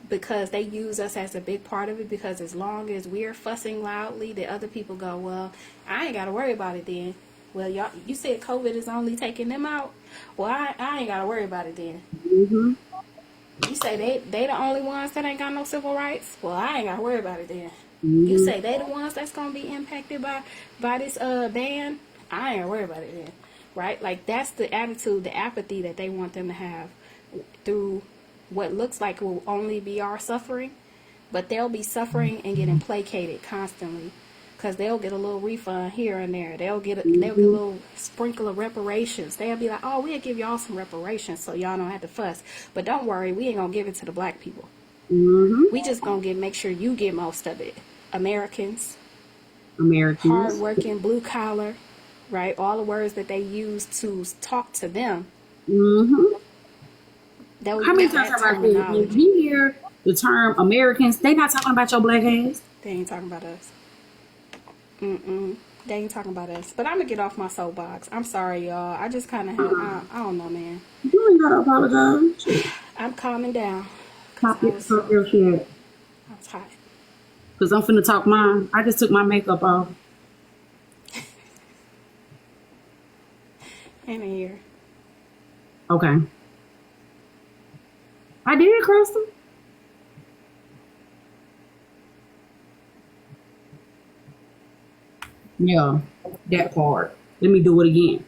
because they use us as a big part of it, because as long as we're fussing loudly, the other people go, well, I ain't got to worry about it then. Well, y'all, you said COVID is only taking them out. Well, I ain't got to worry about it then. You say they the only ones that ain't got no civil rights? Well, I ain't got to worry about it then. You Mm-hmm. say they the ones that's gonna be impacted by this ban? I ain't worried about it then, right? Like that's the attitude, the apathy that they want them to have through what looks like will only be our suffering, but they'll be suffering and getting placated constantly, because they'll get a little refund here and there. They'll get a little sprinkle of reparations. They'll be like, oh, we'll give y'all some reparations so y'all don't have to fuss. But don't worry, we ain't gonna give it to the black people. Mm-hmm. We just gonna make sure you get most of it. Americans, Americans. hardworking, blue collar, right? All the words that they use to talk to them. Mm-hmm. They'll How many use times that have I said, if terminology. you hear the term Americans, they not talking about your black ass? They ain't talking about us. They ain't talking about us. But I'm gonna get off my soapbox. I'm sorry, y'all. I just kind of I don't know, man. You ain't gotta apologize. Shit. I'm calming down because Talk your shit. I was hot. Because I'm finna talk mine. I just took my makeup off. In here. Okay. I did, Crystal. Yeah, that part. Let me do it again.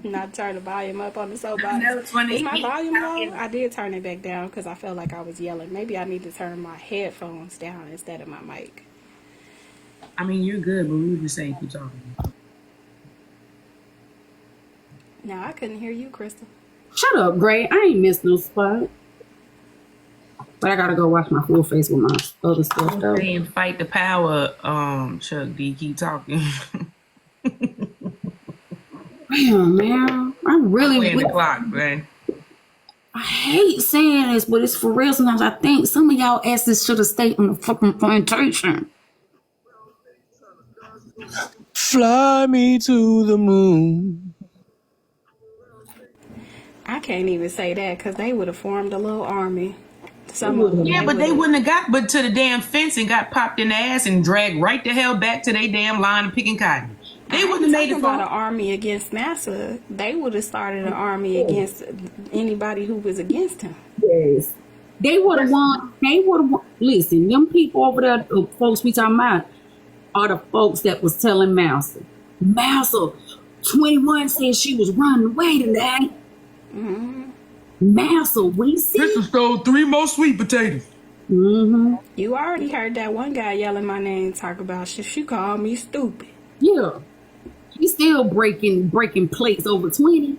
Not turn the volume up on the soapbox. I know it's funny. Is my Me volume low? talking. I did turn it back down because I felt like I was yelling. Maybe I need to turn my headphones down instead of my mic. I mean, you're good, but we were just saying keep talking. Now I couldn't hear you, Crystal. Shut up, Gray. I ain't missed no spot. But I gotta go wash my full face with my other stuff, though. Saying fight the power, Chuck D. Keep talking. Damn, man. I really Playing the clock, man. I hate saying this, but it's for real. Sometimes I think some of y'all asses should have stayed on the fucking plantation. Fly me to the moon. I can't even say that because they would have formed a little army. Some of them. Yeah, but they wouldn't have got but to the damn fence and got popped in the ass and dragged right the hell back to their damn line of picking cotton. They wouldn't have made it about an far. army against Massa. They would have started an army against anybody who was against him. Yes. They would have won. They would have won. Listen, them people over there, the folks we talking about, are the folks that was telling Massa. Massa, 21 said she was running away today. Mm-hmm. Massa, we see. Crystal stole 3 more sweet potatoes. Mm-hmm. You already heard that one guy yelling my name, talk about she called me stupid. Yeah. She's still breaking plates over 20.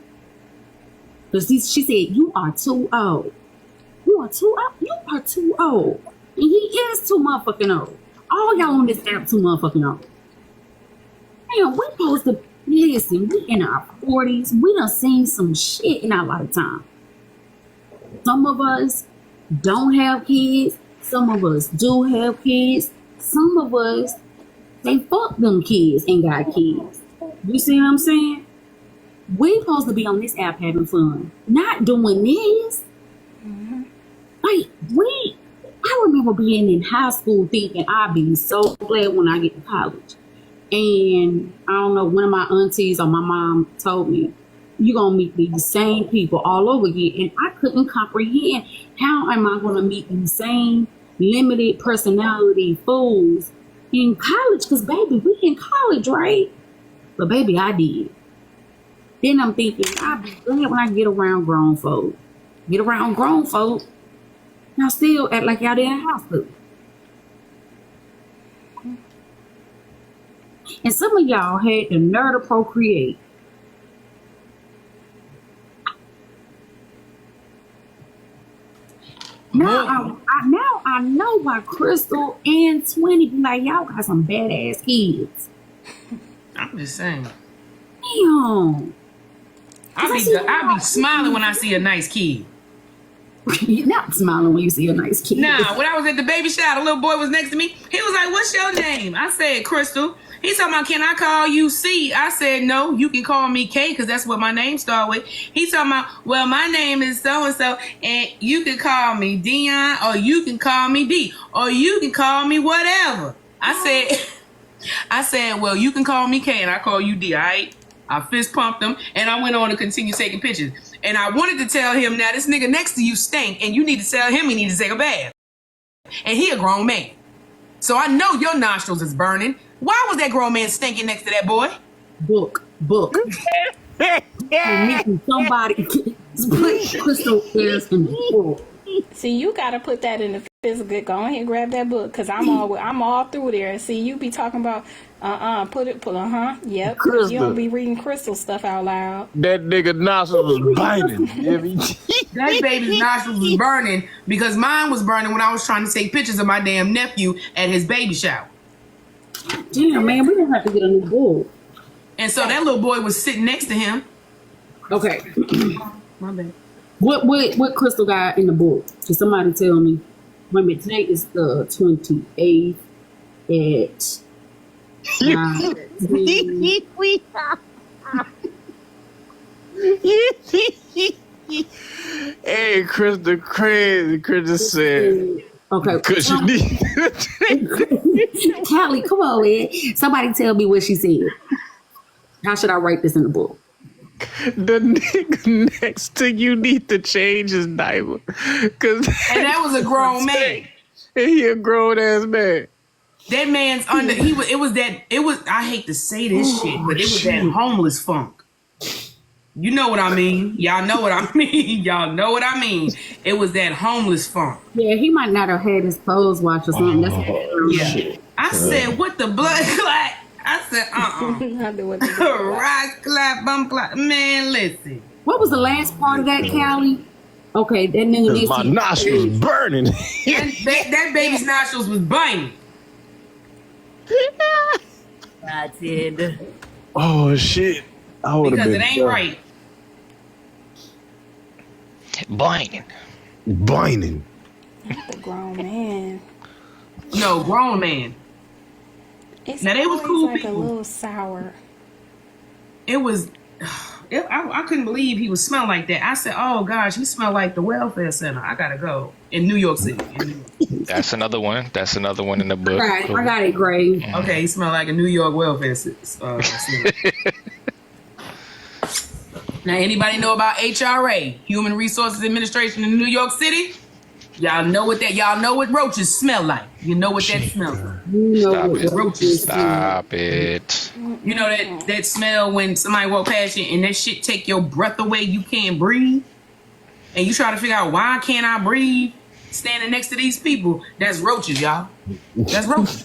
But she said, you are too old. You are too old. You are too old. And he is too motherfucking old. All y'all on this app too motherfucking old. Damn, we supposed to listen. We in our 40s. We done seen some shit in our lifetime. Some of us don't have kids. Some of us do have kids. Some of us, they fuck them kids and got kids. You see what I'm saying? We supposed to be on this app having fun, not doing this. Mm-hmm. Like, I remember being in high school thinking I'd be so glad when I get to college. And I don't know, one of my aunties or my mom told me, you're going to meet these same people all over again. And I couldn't comprehend how am I going to meet these same limited personality fools in college? Because, baby, we in college, right? But, baby, I did. Then I'm thinking, I'll be glad when I get around grown folk. Get around grown folk. Y'all still act like y'all in high school. And some of y'all had the nerve to procreate. Now I know why Crystal and 20 be like, y'all got some badass kids. I'm just saying. Damn. I be smiling when I see a nice kid. You're not smiling when you see a nice kid. Nah, when I was at the baby shower, the little boy was next to me. He was like, what's your name? I said, Crystal. He talking about, can I call you C? I said, no, you can call me K because that's what my name start with. He talking about, well, my name is so-and-so and you can call me Dion or you can call me D or you can call me whatever. I said, well, you can call me K and I call you D, all right? I fist pumped him, and I went on to continue taking pictures. And I wanted to tell him, now this nigga next to you stink, and you need to tell him he needs to take a bath. And he a grown man. So I know your nostrils is burning. Why was that grown man stinking next to that boy? Book. Somebody put Crystal Airs in the book. See, you gotta put that in the physical. Go ahead and grab that book, cause I'm all through there. See, you be talking about yep. Crystal. You don't be reading Crystal stuff out loud. That nigga nostrils was biting. That baby's nostrils was burning because mine was burning when I was trying to take pictures of my damn nephew at his baby shower. Damn, man, we gonna have to get a new book. And so that little boy was sitting next to him. Okay. My bad. What Crystal got in the book? Can somebody tell me? Wait a minute, today is the 28th at 9. Hey, Crystal crazy. Crystal said, okay. cause you need Callie, come on, man. Somebody tell me what she said. How should I write this in the book? the nigga next to you need to change his diaper. Cause And that was a grown man. And he a grown ass man. That man's under. I hate to say this shit, but it was that homeless funk. You know what I mean? Y'all know what I mean. Y'all know what I mean. It was that homeless funk. Yeah, he might not have had his clothes washed or something. That's Yeah. I said, what the blood clot? I said, Rock clap, bum clap. Man, listen. What was the last part of that, Callie? Okay, that nigga needs my nostrils burning. that baby's nostrils was biting. I did. Oh shit! I would have Because been it ain't right. Binding. The grown man. No, grown man. It's Now, they was always cool like people. a little sour. It was. I couldn't believe he would smell like that. I said, "Oh gosh, he smelled like the welfare center." I gotta go in New York City. That's another one. That's another one in the book. Right, I got it, Gray. Okay, he smelled like a New York welfare center. Now, anybody know about HRA, Human Resources Administration in New York City? Y'all know what roaches smell like. You know what that smells like. Stop it. Roaches. Stop it. You know that smell when somebody walk past you and that shit take your breath away, you can't breathe? And you try to figure out, why can't I breathe standing next to these people? That's roaches, y'all. That's roaches.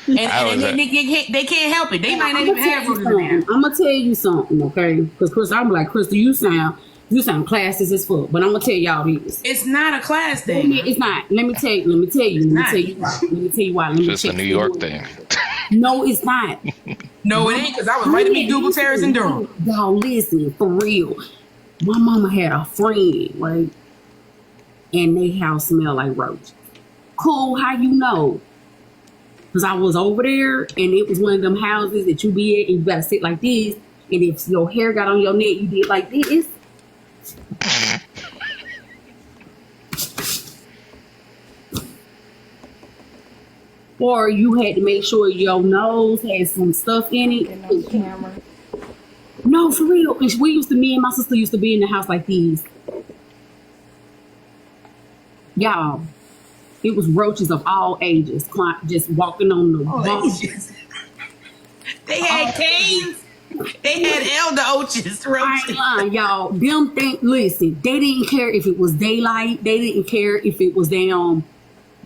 and they can't help it. They might not even have roaches in there. I'm gonna tell you something, okay? Because Chris, I'm like, Crystal, you sound classist as fuck. But I'm gonna tell y'all this. It's not a class thing. It's not. Let me tell you why. Just a New York thing. No, it's not. No, it ain't, because I was right to meet Dougal Terrace in Durham. Y'all listen, for real. My mama had a friend, right? And they house smelled like roaches. Cool, how you know? Because I was over there, and it was one of them houses that you be at, and you gotta sit like this. And if your hair got on your neck, you did like this. Or you had to make sure your nose had some stuff in it. On camera. No, for real. Me and my sister used to be in the house like these. Y'all, it was roaches of all ages, just walking on the wall. They had canes. They had elder roaches. I ain't lying, y'all. Listen, they didn't care if it was daylight. They didn't care if it was damn.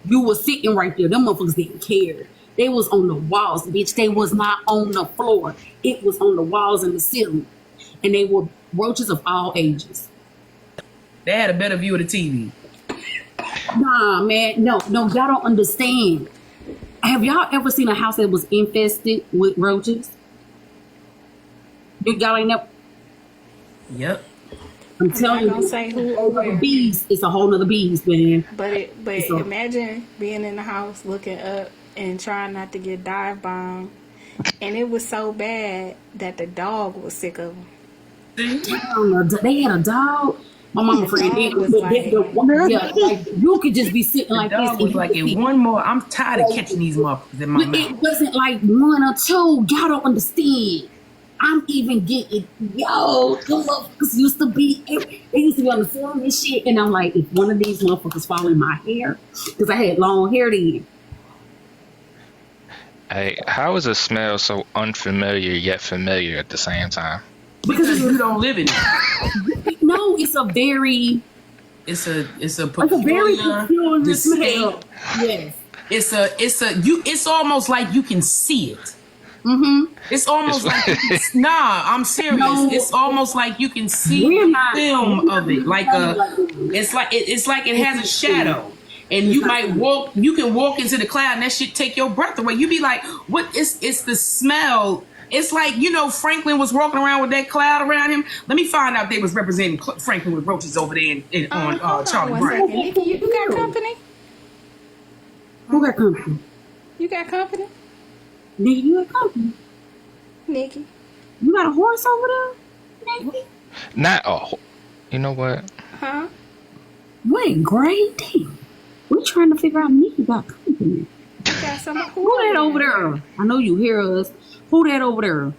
You was sitting right there. Them motherfuckers didn't care. They was on the walls, bitch. They was not on the floor. It was on the walls and the ceiling. And they were roaches of all ages. They had a better view of the TV. Nah, man. No, y'all don't understand. Have y'all ever seen a house that was infested with roaches? Y'all ain't never. Yep. I'm telling you, Say who, beast. It's a whole nother beast, man. but imagine being in the house looking up and trying not to get dive bombed, and it was so bad that the dog was sick of them. They had a dog. My mama friend did. Like you could just be sitting like dog this. Was like, one more. I'm tired of catching these motherfuckers in my mouth. It wasn't like one or two. Y'all don't understand. I'm even getting, yo, the motherfuckers used to be, they used to be on the film and shit. And I'm like, if one of these motherfuckers fall in my hair, because I had long hair then. Hey, how is a smell so unfamiliar yet familiar at the same time? Because you don't live in it. No, it's a very peculiar smell. Yes. It's almost like you can see it. Mm-hmm. It's almost I'm serious. No. It's almost like you can see the film of it. It's like it has a shadow. And you can walk into the cloud and that shit take your breath away. You be like, what is, it's the smell. It's like, Franklin was walking around with that cloud around him. Let me find out they was representing Franklin with roaches over there on Charlie Brown. Nikki, you got company? Who got company? You got company? Nikki, you got company? Nikki. You got a horse over there, Nikki? Not you know what? Huh? Wait, great. Damn. We're trying to figure out Nikki got company. You got some Who that over there? I know you hear us. Who that over there?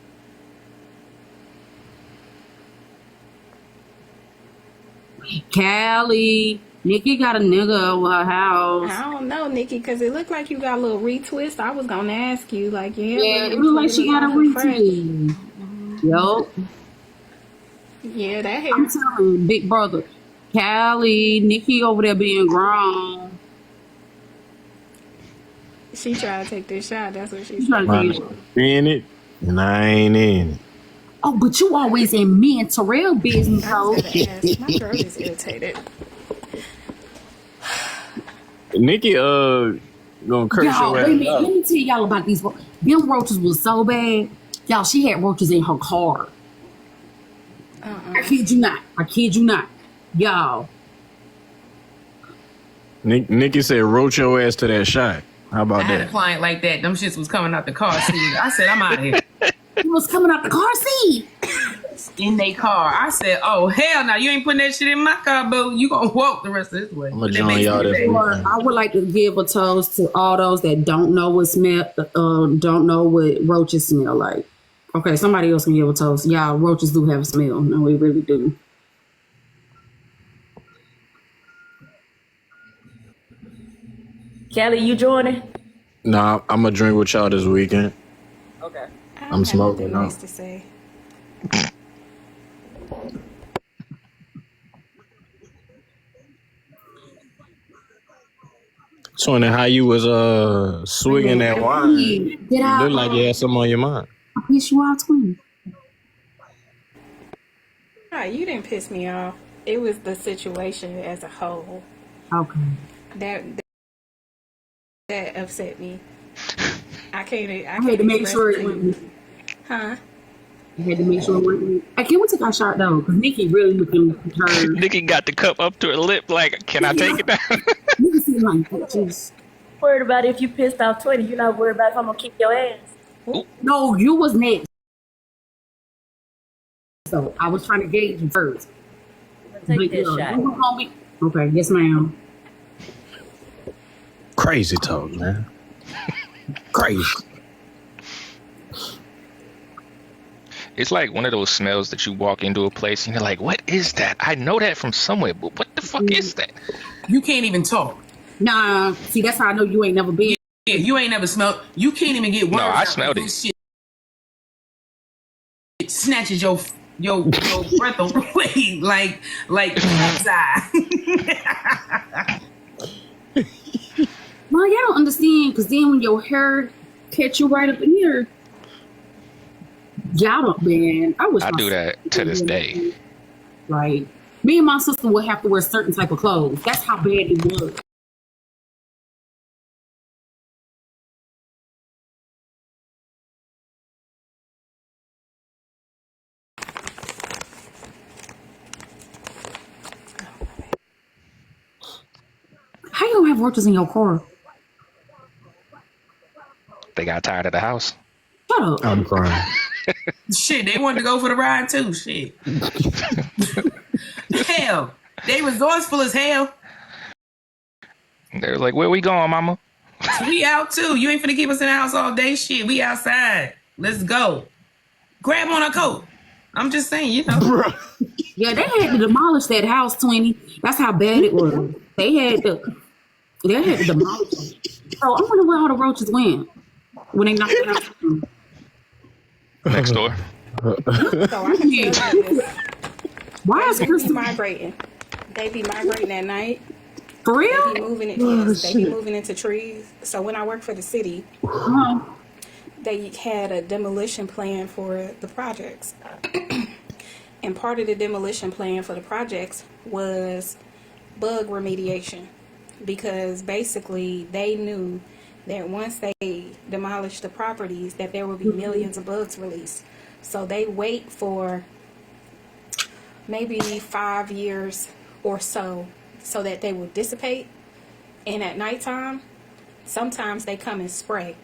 Callie. Nikki got a nigga over her house. I don't know, Nikki, because it looked like you got a little retwist. I was going to ask you, like, Yeah, it looked like she got a retwist. Yup. Yeah, that hair. I'm telling you, big brother. Callie, Nikki over there being grown. She tried to take this shot. That's what she's trying to take it. In it, and I ain't in it. Oh, but you always in me and Terrell business, though. My throat is irritated. Nikki, gonna curse Y'all, your ass. wait a minute. Let me tell y'all about these roaches. Them roaches was so bad. Y'all, she had roaches in her car. I kid you not. Y'all. Nikki said, roach your ass to that shot. How about I had that? a client like that. Them shits was coming out the car seat. I said, I'm out of here. It was coming out the car seat. In their car. I said, oh, hell no. You ain't putting that shit in my car, boo. You gonna walk the rest of this way. I'm gonna join y'all this weekend. I would like to give a toast to all those that don't know what roaches smell like. Okay, somebody else can give a toast. Y'all, roaches do have a smell. No, we really do. Kelly, you joining? Nah, I'm gonna drink with y'all this weekend. Okay. I'm smoking now. Nice to say. Twenty, how you was swigging that wine? You look like you had something on your mind. I piss you off, twin. No, you didn't piss me off. It was the situation as a whole. Okay. That upset me. I had to make sure it went. Huh? I had to make sure it went. Hey, can we take our shot though? Because Nikki really looking hurt. Nikki got the cup up to her lip like, can I take it down? Nikki seem like bitches. Worried about if you pissed off 20. You're not worried about if I'm gonna kick your ass. No, you was next. So I was trying to gauge you first. Take this shot. Okay, yes, ma'am. Crazy talk, man. Crazy. It's like one of those smells that you walk into a place and you're like, what is that? I know that from somewhere, but what the fuck is that? You can't even talk. Nah, see, that's how I know you ain't never been. Yeah, you ain't never smelled. You can't even get words. No, I out. smelled it. Shit. It snatches your breath away like outside. No, y'all don't understand, because then when your hair catch you right up in here, y'all don't, man. I do that to this day. Like, me and my sister would have to wear certain type of clothes. That's how bad it was. How you don't have roaches in your car? They got tired of the house. Shut up. I'm crying. Shit, they wanted to go for the ride too. Shit. Hell, they resourceful as hell. They're like, where we going, mama? We out too. You ain't finna keep us in the house all day. Shit, we outside. Let's go. grab on her coat. I'm just saying, you know. Bruh. Yeah, they had to demolish that house, 20. That's how bad it was. They had to demolish it. So I wonder where all the roaches went when they knocked it out. Next door. So I can tell you this. Why is They be Crystal migrating. They be migrating at night. for They real? be moving it. Yes, they be moving into trees. So when I worked for the city, Uh-huh. they had a demolition plan for the projects. And part of the demolition plan for the projects was bug remediation. Because basically they knew that once they demolished the properties that there would be millions of bugs released. So they wait for maybe 5 years or so that they will dissipate. And at nighttime, sometimes they come and spray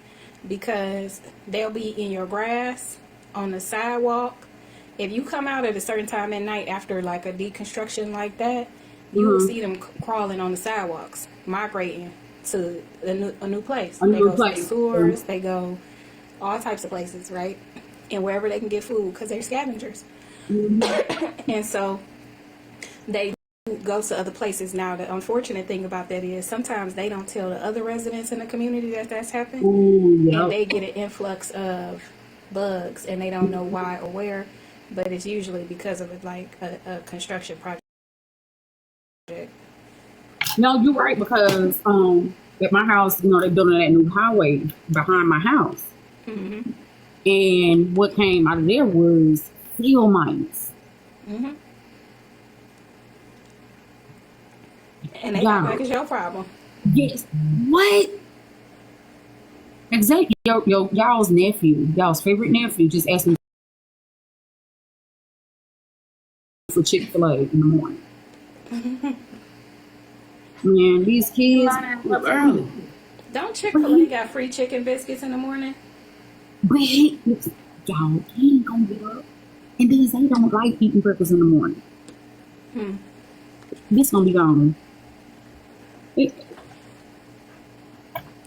because they'll be in your grass, on the sidewalk. If you come out at a certain time at night after like a deconstruction like that, you will see them crawling on the sidewalks, migrating to a new place. They go to the sewers, they go all types of places, right? And wherever they can get food because they're scavengers. And so they go to other places. Now, the unfortunate thing about that is sometimes they don't tell the other residents in the community that that's happened. And they get an influx of bugs and they don't know why or where, but it's usually because of like a construction project. No, you're right because at my house, you know, they're building that new highway behind my house. Mm-hmm. And what came out of there was field mice. Mm-hmm. And they act like it's your problem. Yes. What? Exactly. Y'all's nephew, y'all's favorite nephew, just asked me for Chick-fil-A in the morning. Man, these kids up early. Don't Chick-fil-A got free chicken biscuits in the morning? But y'all, he ain't gonna get up. And then they don't like eating breakfast in the morning. This gonna be gone.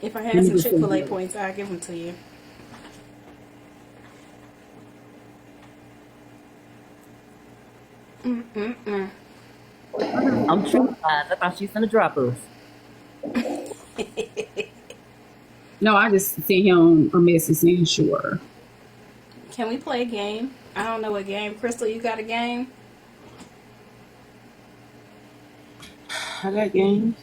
If I had some Chick-fil-A points, I'd give them to you. I'm traumatized. I thought she was gonna drop us. No, I just sent him a message saying sure. Can we play a game? I don't know what game. Crystal, you got a game? I got games.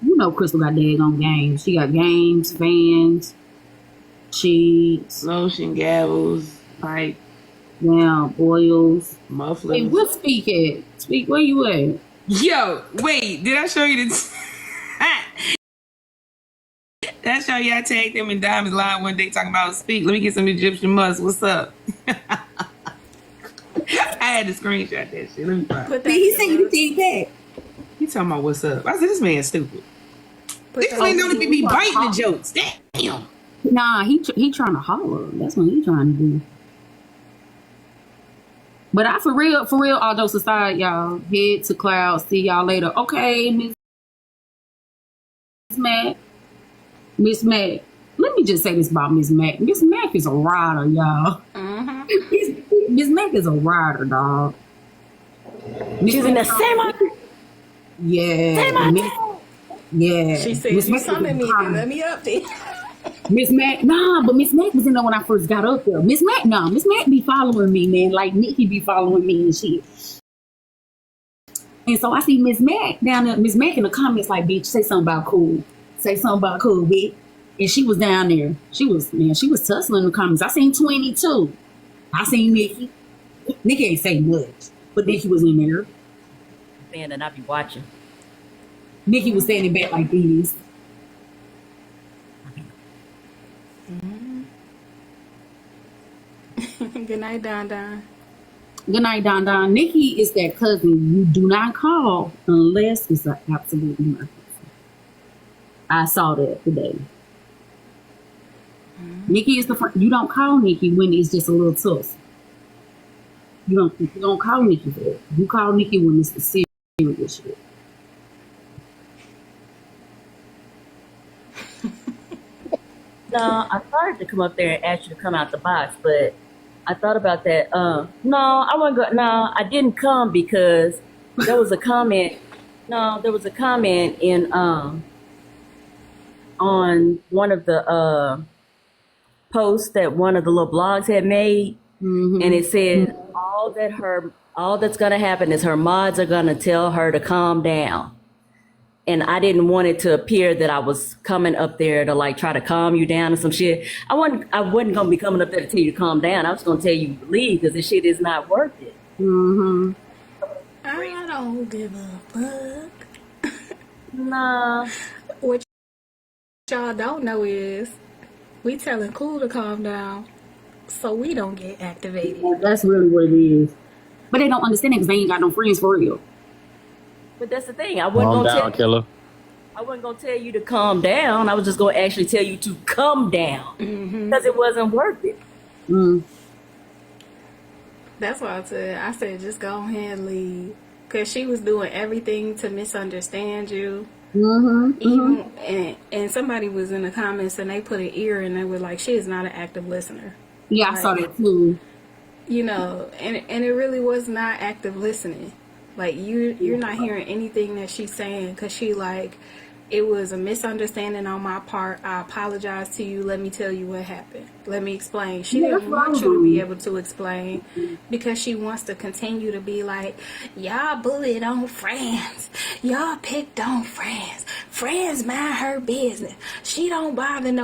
You know Crystal got daggone games. She got games, fans, cheats, Lotion, gavels, pipe, boils. mufflers. Hey, we'll speak it. Speak, where you at? Yo, wait, did I show you the did I show you I tagged them in Diamond's line one day talking about speak? Let me get some Egyptian musk. What's up? I had to screenshot that shit. Let me find it. Put that He to said the you list. did that. He talking about what's up. I said this man's stupid. Put This that ain't to gonna the be list. biting the jokes. Damn. Nah, he trying to holler. That's what he trying to do. But I for real, all jokes aside, y'all, head to clouds. See y'all later. Okay, Miss Mac. Miss Mac. Let me just say this about Miss Mac. Miss Mac is a rider, y'all. Miss Mac is a rider, dog. She's in the same hotel. Yeah. Yeah. She said, Miss you Mac is summoned me, a then let me up there. Miss Mac, but Miss Mac was in there when I first got up there. Miss Mac be following me, man. Like Nikki be following me and shit. And so I see Miss Mac down there. Miss Mac in the comments like, bitch, say something about cool. Say something about cool, bitch. And she was down there. She was tussling in the comments. I seen 22. I seen Nikki. Nikki ain't say much, but Nikki was in there. Man, and I be watching. Nikki was standing back like this. Good night, Don Don. Good night, Don Don. Nikki is that cousin you do not call unless it's an absolute emergency. I saw that today. Nikki is the friend. You don't call Nikki when it's just a little tough. You don't call Nikki for that. You call Nikki when it's the serious shit. No, I started to come up there and ask you to come out the box, but I thought about that. No, I wasn't go. No, I didn't come because there was a comment. No, there was a comment in on one of the posts that one of the little blogs had made, and it said all that's gonna happen is her mods are gonna tell her to calm down. And I didn't want it to appear that I was coming up there to like try to calm you down or some shit. I wasn't gonna be coming up there to tell you to calm down. I was gonna tell you to leave because this shit is not worth it. I don't give a fuck. Nah. What y'all don't know is we telling Cool to calm down so we don't get activated. That's really what it is. But they don't understand it because they ain't got no friends for real. But that's the thing. Calm down, killer. I wasn't gonna tell you to calm down. I was just gonna actually tell you to come down because it wasn't worth it. That's why I said just go ahead and leave. Because she was doing everything to misunderstand you. And somebody was in the comments and they put an ear and they were like, she is not an active listener. Yeah, I saw that too. You know, and it really was not active listening. Like you're not hearing anything that she's saying because she like, it was a misunderstanding on my part. I apologize to you. Let me tell you what happened. Let me explain. She didn't want you to be able to explain because she wants to continue to be like, y'all bullied on friends. Y'all picked on friends. Friends mind her business. She don't bother no